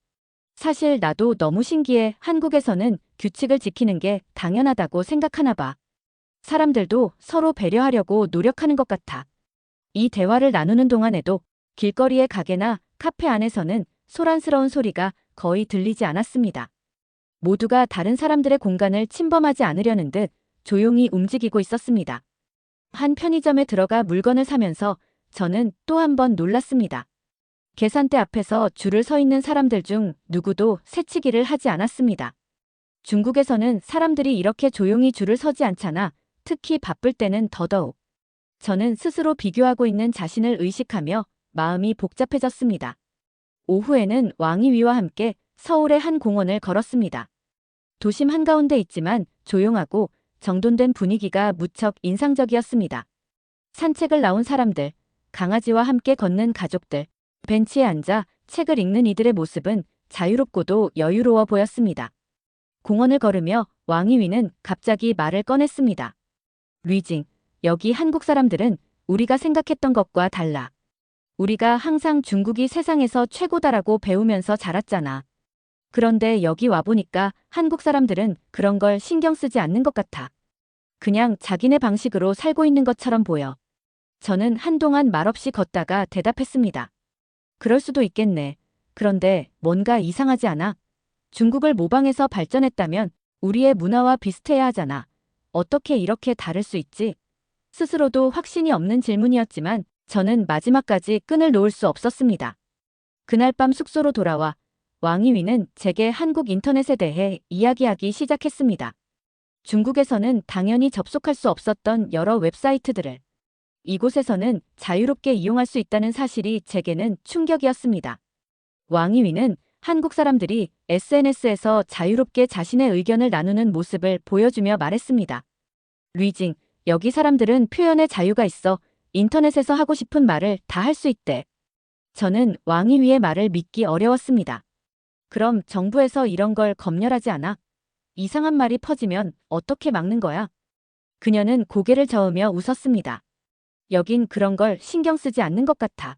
사실 나도 너무 신기해. 한국에서는 규칙을 지키는 게 당연하다고 생각하나 봐. 사람들도 서로 배려하려고 노력하는 것 같아. 이 대화를 나누는 동안에도 길거리의 가게나 카페 안에서는 소란스러운 소리가 거의 들리지 않았습니다. 모두가 다른 사람들의 공간을 침범하지 않으려는 듯 조용히 움직이고 있었습니다. 한 편의점에 들어가 물건을 사면서 저는 또 한 번 놀랐습니다. 계산대 앞에서 줄을 서 있는 사람들 중 누구도 새치기를 하지 않았습니다. 중국에서는 사람들이 이렇게 조용히 줄을 서지 않잖아. 특히 바쁠 때는 더더욱. 저는 스스로 비교하고 있는 자신을 의식하며 마음이 복잡해졌습니다. 오후에는 왕이위와 함께 서울의 한 공원을 걸었습니다. 도심 한가운데 있지만 조용하고 정돈된 분위기가 무척 인상적이었습니다. 산책을 나온 사람들, 강아지와 함께 걷는 가족들, 벤치에 앉아 책을 읽는 이들의 모습은 자유롭고도 여유로워 보였습니다. 공원을 걸으며 왕이위는 갑자기 말을 꺼냈습니다. 류징, 여기 한국 사람들은 우리가 생각했던 것과 달라. 우리가 항상 중국이 세상에서 최고다라고 배우면서 자랐잖아. 그런데 여기 와보니까 한국 사람들은 그런 걸 신경 쓰지 않는 것 같아. 그냥 자기네 방식으로 살고 있는 것처럼 보여. 저는 한동안 말없이 걷다가 대답했습니다. 그럴 수도 있겠네. 그런데 뭔가 이상하지 않아? 중국을 모방해서 발전했다면 우리의 문화와 비슷해야 하잖아. 어떻게 이렇게 다를 수 있지? 스스로도 확신이 없는 질문이었지만 저는 마지막까지 끈을 놓을 수 없었습니다. 그날 밤 숙소로 돌아와 왕이위는 제게 한국 인터넷에 대해 이야기하기 시작했습니다. 중국에서는 당연히 접속할 수 없었던 여러 웹사이트들을 이곳에서는 자유롭게 이용할 수 있다는 사실이 제게는 충격이었습니다. 왕이위는 한국 사람들이 SNS에서 자유롭게 자신의 의견을 나누는 모습을 보여주며 말했습니다. 류징, 여기 사람들은 표현의 자유가 있어. 인터넷에서 하고 싶은 말을 다 할 수 있대. 저는 왕이위의 말을 믿기 어려웠습니다. 그럼 정부에서 이런 걸 검열하지 않아? 이상한 말이 퍼지면 어떻게 막는 거야? 그녀는 고개를 저으며 웃었습니다. 여긴 그런 걸 신경 쓰지 않는 것 같아.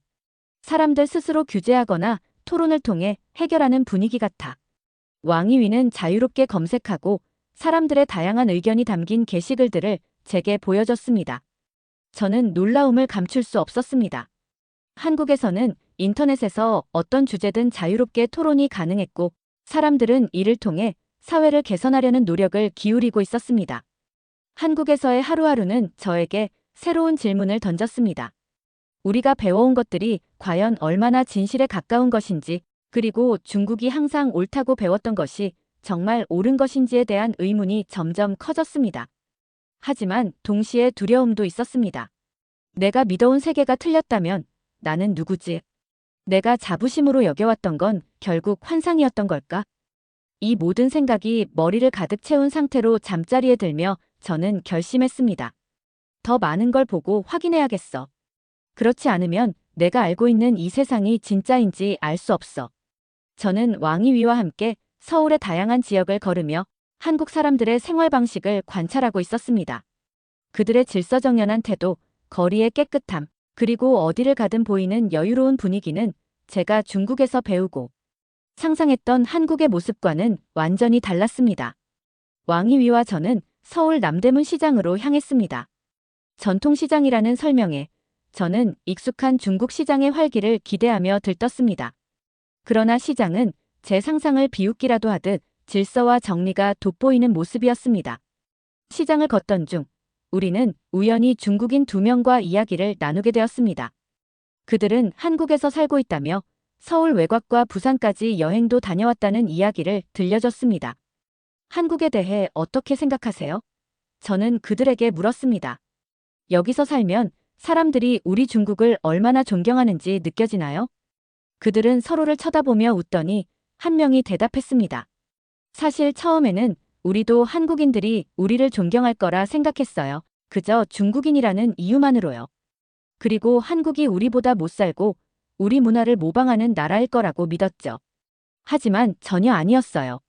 사람들 스스로 규제하거나 토론을 통해 해결하는 분위기 같아. 왕이위는 자유롭게 검색하고 사람들의 다양한 의견이 담긴 게시글들을 제게 보여줬습니다. 저는 놀라움을 감출 수 없었습니다. 한국에서는 인터넷에서 어떤 주제든 자유롭게 토론이 가능했고 사람들은 이를 통해 사회를 개선하려는 노력을 기울이고 있었습니다. 한국에서의 하루하루는 저에게 새로운 질문을 던졌습니다. 우리가 배워온 것들이 과연 얼마나 진실에 가까운 것인지, 그리고 중국이 항상 옳다고 배웠던 것이 정말 옳은 것인지에 대한 의문이 점점 커졌습니다. 하지만 동시에 두려움도 있었습니다. 내가 믿어온 세계가 틀렸다면 나는 누구지? 내가 자부심으로 여겨왔던 건 결국 환상이었던 걸까? 이 모든 생각이 머리를 가득 채운 상태로 잠자리에 들며 저는 결심했습니다. 더 많은 걸 보고 확인해야겠어. 그렇지 않으면 내가 알고 있는 이 세상이 진짜인지 알 수 없어. 저는 왕이위와 함께 서울의 다양한 지역을 걸으며 한국 사람들의 생활 방식을 관찰하고 있었습니다. 그들의 질서정연한 태도, 거리의 깨끗함, 그리고 어디를 가든 보이는 여유로운 분위기는 제가 중국에서 배우고 상상했던 한국의 모습과는 완전히 달랐습니다. 왕이위와 저는 서울 남대문 시장으로 향했습니다. 전통시장이라는 설명에 저는 익숙한 중국 시장의 활기를 기대하며 들떴습니다. 그러나 시장은 제 상상을 비웃기라도 하듯 질서와 정리가 돋보이는 모습이었습니다. 시장을 걷던 중 우리는 우연히 중국인 2명과 이야기를 나누게 되었습니다. 그들은 한국에서 살고 있다며 서울 외곽과 부산까지 여행도 다녀왔다는 이야기를 들려줬습니다. 한국에 대해 어떻게 생각하세요? 저는 그들에게 물었습니다. 여기서 살면 사람들이 우리 중국을 얼마나 존경하는지 느껴지나요? 그들은 서로를 쳐다보며 웃더니 한 명이 대답했습니다. 사실 처음에는 우리도 한국인들이 우리를 존경할 거라 생각했어요. 그저 중국인이라는 이유만으로요. 그리고 한국이 우리보다 못 살고 우리 문화를 모방하는 나라일 거라고 믿었죠. 하지만 전혀 아니었어요.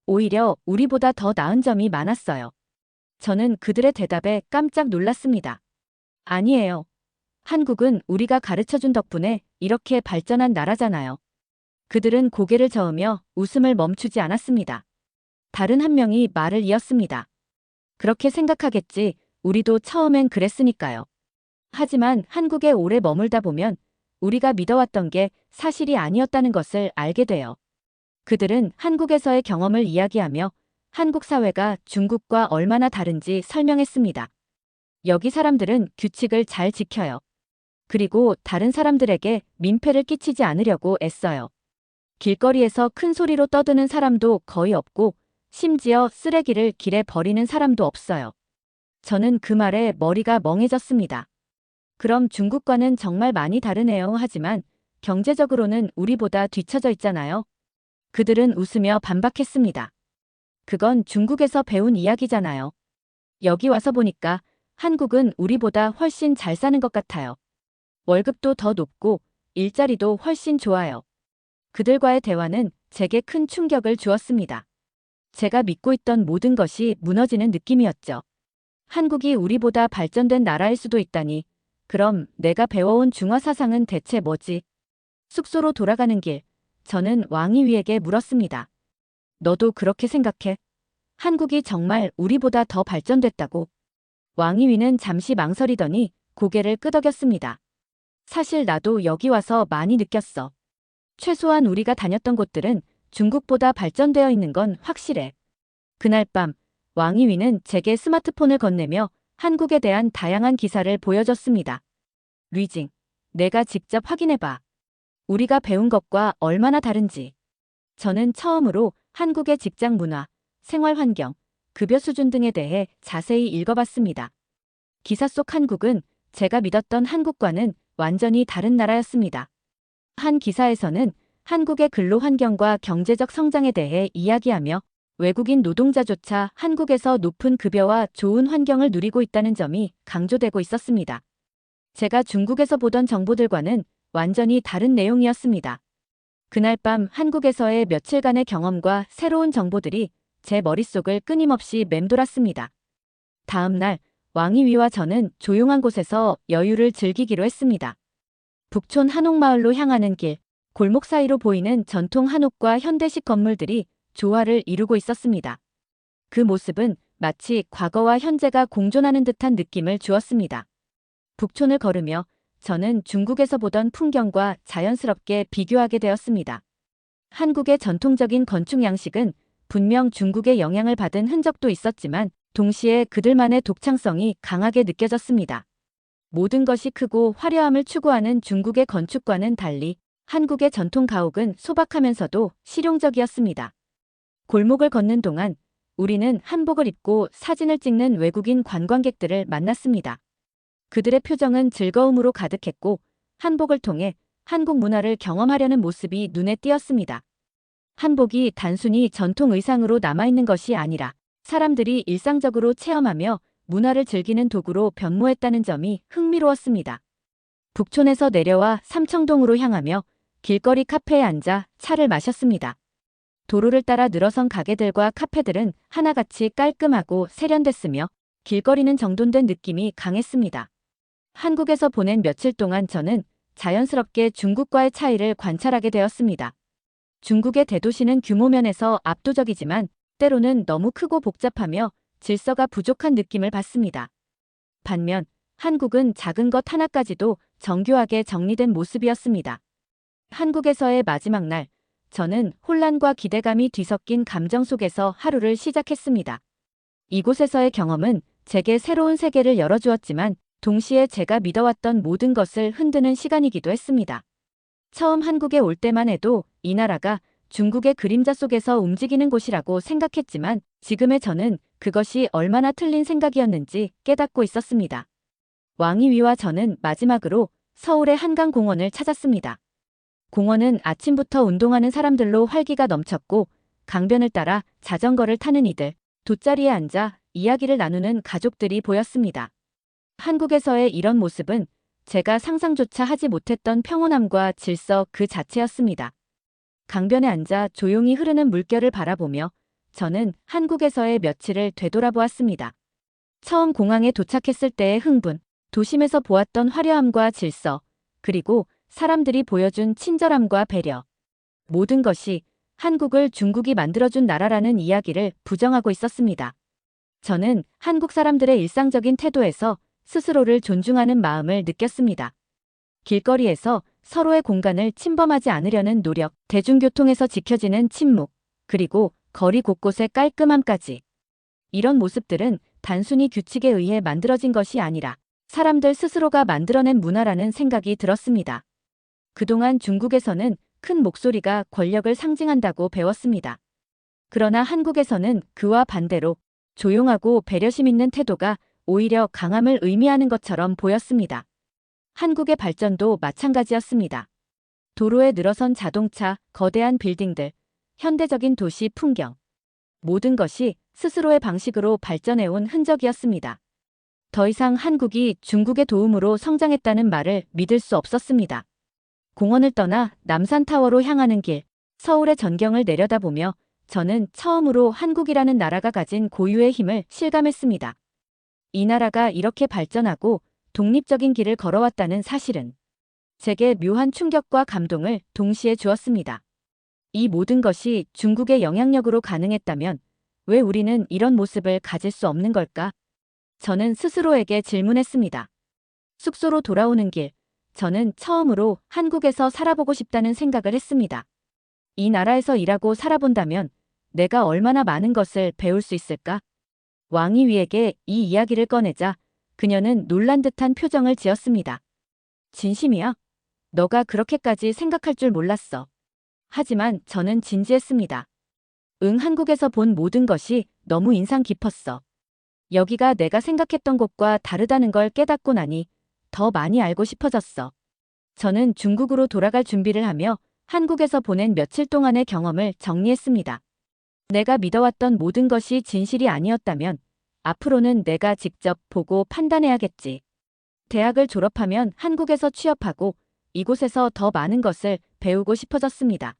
오히려 우리보다 더 나은 점이 많았어요. 저는 그들의 대답에 깜짝 놀랐습니다. 아니에요. 한국은 우리가 가르쳐준 덕분에 이렇게 발전한 나라잖아요. 그들은 고개를 저으며 웃음을 멈추지 않았습니다. 다른 한 명이 말을 이었습니다. 그렇게 생각하겠지. 우리도 처음엔 그랬으니까요. 하지만 한국에 오래 머물다 보면 우리가 믿어왔던 게 사실이 아니었다는 것을 알게 돼요. 그들은 한국에서의 경험을 이야기하며 한국 사회가 중국과 얼마나 다른지 설명했습니다. 여기 사람들은 규칙을 잘 지켜요. 그리고 다른 사람들에게 민폐를 끼치지 않으려고 애써요. 길거리에서 큰 소리로 떠드는 사람도 거의 없고 심지어 쓰레기를 길에 버리는 사람도 없어요. 저는 그 말에 머리가 멍해졌습니다. 그럼 중국과는 정말 많이 다르네요. 하지만 경제적으로는 우리보다 뒤처져 있잖아요. 그들은 웃으며 반박했습니다. 그건 중국에서 배운 이야기잖아요. 여기 와서 보니까 한국은 우리보다 훨씬 잘 사는 것 같아요. 월급도 더 높고 일자리도 훨씬 좋아요. 그들과의 대화는 제게 큰 충격을 주었습니다. 제가 믿고 있던 모든 것이 무너지는 느낌이었죠. 한국이 우리보다 발전된 나라일 수도 있다니. 그럼 내가 배워온 중화 사상은 대체 뭐지? 숙소로 돌아가는 길, 저는 왕이위에게 물었습니다. 너도 그렇게 생각해? 한국이 정말 우리보다 더 발전됐다고? 왕이위는 잠시 망설이더니 고개를 끄덕였습니다. 사실 나도 여기 와서 많이 느꼈어. 최소한 우리가 다녔던 곳들은 중국보다 발전되어 있는 건 확실해. 그날 밤 왕이위는 제게 스마트폰을 건네며 한국에 대한 다양한 기사를 보여줬습니다. 류징, 내가 직접 확인해봐. 우리가 배운 것과 얼마나 다른지. 저는 처음으로 한국의 직장 문화, 생활 환경, 급여 수준 등에 대해 자세히 읽어봤습니다. 기사 속 한국은 제가 믿었던 한국과는 완전히 다른 나라였습니다. 한 기사에서는 한국의 근로 환경과 경제적 성장에 대해 이야기하며 외국인 노동자조차 한국에서 높은 급여와 좋은 환경을 누리고 있다는 점이 강조되고 있었습니다. 제가 중국에서 보던 정보들과는 완전히 다른 내용이었습니다. 그날 밤 한국에서의 며칠간의 경험과 새로운 정보들이 제 머릿속을 끊임없이 맴돌았습니다. 다음 날 왕이위와 저는 조용한 곳에서 여유를 즐기기로 했습니다. 북촌 한옥마을로 향하는 길, 골목 사이로 보이는 전통 한옥과 현대식 건물들이 조화를 이루고 있었습니다. 그 모습은 마치 과거와 현재가 공존하는 듯한 느낌을 주었습니다. 북촌을 걸으며 저는 중국에서 보던 풍경과 자연스럽게 비교하게 되었습니다. 한국의 전통적인 건축 양식은 분명 중국의 영향을 받은 흔적도 있었지만 동시에 그들만의 독창성이 강하게 느껴졌습니다. 모든 것이 크고 화려함을 추구하는 중국의 건축과는 달리 한국의 전통 가옥은 소박하면서도 실용적이었습니다. 골목을 걷는 동안 우리는 한복을 입고 사진을 찍는 외국인 관광객들을 만났습니다. 그들의 표정은 즐거움으로 가득했고 한복을 통해 한국 문화를 경험하려는 모습이 눈에 띄었습니다. 한복이 단순히 전통 의상으로 남아있는 것이 아니라 사람들이 일상적으로 체험하며 문화를 즐기는 도구로 변모했다는 점이 흥미로웠습니다. 북촌에서 내려와 삼청동으로 향하며 길거리 카페에 앉아 차를 마셨습니다. 도로를 따라 늘어선 가게들과 카페들은 하나같이 깔끔하고 세련됐으며 길거리는 정돈된 느낌이 강했습니다. 한국에서 보낸 며칠 동안 저는 자연스럽게 중국과의 차이를 관찰하게 되었습니다. 중국의 대도시는 규모 면에서 압도적이지만 때로는 너무 크고 복잡하며 질서가 부족한 느낌을 받습니다. 반면 한국은 작은 것 하나까지도 정교하게 정리된 모습이었습니다. 한국에서의 마지막 날, 저는 혼란과 기대감이 뒤섞인 감정 속에서 하루를 시작했습니다. 이곳에서의 경험은 제게 새로운 세계를 열어주었지만 동시에 제가 믿어왔던 모든 것을 흔드는 시간이기도 했습니다. 처음 한국에 올 때만 해도 이 나라가 중국의 그림자 속에서 움직이는 곳이라고 생각했지만 지금의 저는 그것이 얼마나 틀린 생각이었는지 깨닫고 있었습니다. 왕이위와 저는 마지막으로 서울의 한강공원을 찾았습니다. 공원은 아침부터 운동하는 사람들로 활기가 넘쳤고 강변을 따라 자전거를 타는 이들, 돗자리에 앉아 이야기를 나누는 가족들이 보였습니다. 한국에서의 이런 모습은 제가 상상조차 하지 못했던 평온함과 질서 그 자체였습니다. 강변에 앉아 조용히 흐르는 물결을 바라보며 저는 한국에서의 며칠을 되돌아보았습니다. 처음 공항에 도착했을 때의 흥분, 도심에서 보았던 화려함과 질서, 그리고 사람들이 보여준 친절함과 배려. 모든 것이 한국을 중국이 만들어준 나라라는 이야기를 부정하고 있었습니다. 저는 한국 사람들의 일상적인 태도에서 스스로를 존중하는 마음을 느꼈습니다. 길거리에서 서로의 공간을 침범하지 않으려는 노력, 대중교통에서 지켜지는 침묵, 그리고 거리 곳곳의 깔끔함까지. 이런 모습들은 단순히 규칙에 의해 만들어진 것이 아니라 사람들 스스로가 만들어낸 문화라는 생각이 들었습니다. 그동안 중국에서는 큰 목소리가 권력을 상징한다고 배웠습니다. 그러나 한국에서는 그와 반대로 조용하고 배려심 있는 태도가 오히려 강함을 의미하는 것처럼 보였습니다. 한국의 발전도 마찬가지였습니다. 도로에 늘어선 자동차, 거대한 빌딩들, 현대적인 도시 풍경. 모든 것이 스스로의 방식으로 발전해온 흔적이었습니다. 더 이상 한국이 중국의 도움으로 성장했다는 말을 믿을 수 없었습니다. 공원을 떠나 남산타워로 향하는 길, 서울의 전경을 내려다보며 저는 처음으로 한국이라는 나라가 가진 고유의 힘을 실감했습니다. 이 나라가 이렇게 발전하고 독립적인 길을 걸어왔다는 사실은 제게 묘한 충격과 감동을 동시에 주었습니다. 이 모든 것이 중국의 영향력으로 가능했다면 왜 우리는 이런 모습을 가질 수 없는 걸까? 저는 스스로에게 질문했습니다. 숙소로 돌아오는 길, 저는 처음으로 한국에서 살아보고 싶다는 생각을 했습니다. 이 나라에서 일하고 살아본다면 내가 얼마나 많은 것을 배울 수 있을까? 왕이위에게 이 이야기를 꺼내자 그녀는 놀란 듯한 표정을 지었습니다. 진심이야? 너가 그렇게까지 생각할 줄 몰랐어. 하지만 저는 진지했습니다. 응, 한국에서 본 모든 것이 너무 인상 깊었어. 여기가 내가 생각했던 곳과 다르다는 걸 깨닫고 나니 더 많이 알고 싶어졌어. 저는 중국으로 돌아갈 준비를 하며 한국에서 보낸 며칠 동안의 경험을 정리했습니다. 내가 믿어왔던 모든 것이 진실이 아니었다면 앞으로는 내가 직접 보고 판단해야겠지. 대학을 졸업하면 한국에서 취업하고 이곳에서 더 많은 것을 배우고 싶어졌습니다.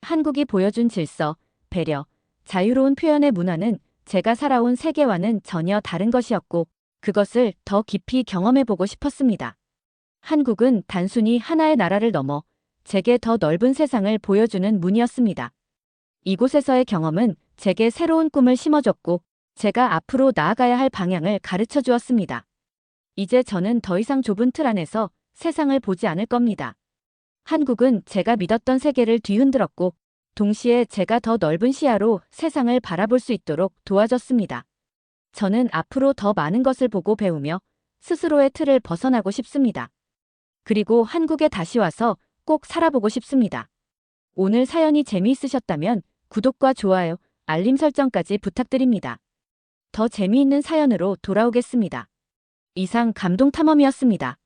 한국이 보여준 질서, 배려, 자유로운 표현의 문화는 제가 살아온 세계와는 전혀 다른 것이었고 그것을 더 깊이 경험해보고 싶었습니다. 한국은 단순히 하나의 나라를 넘어 제게 더 넓은 세상을 보여주는 문이었습니다. 이곳에서의 경험은 제게 새로운 꿈을 심어줬고 제가 앞으로 나아가야 할 방향을 가르쳐 주었습니다. 이제 저는 더 이상 좁은 틀 안에서 세상을 보지 않을 겁니다. 한국은 제가 믿었던 세계를 뒤흔들었고 동시에 제가 더 넓은 시야로 세상을 바라볼 수 있도록 도와줬습니다. 저는 앞으로 더 많은 것을 보고 배우며 스스로의 틀을 벗어나고 싶습니다. 그리고 한국에 다시 와서 꼭 살아보고 싶습니다. 오늘 사연이 재미있으셨다면 구독과 좋아요, 알림 설정까지 부탁드립니다. 더 재미있는 사연으로 돌아오겠습니다. 이상 감동탐험이었습니다.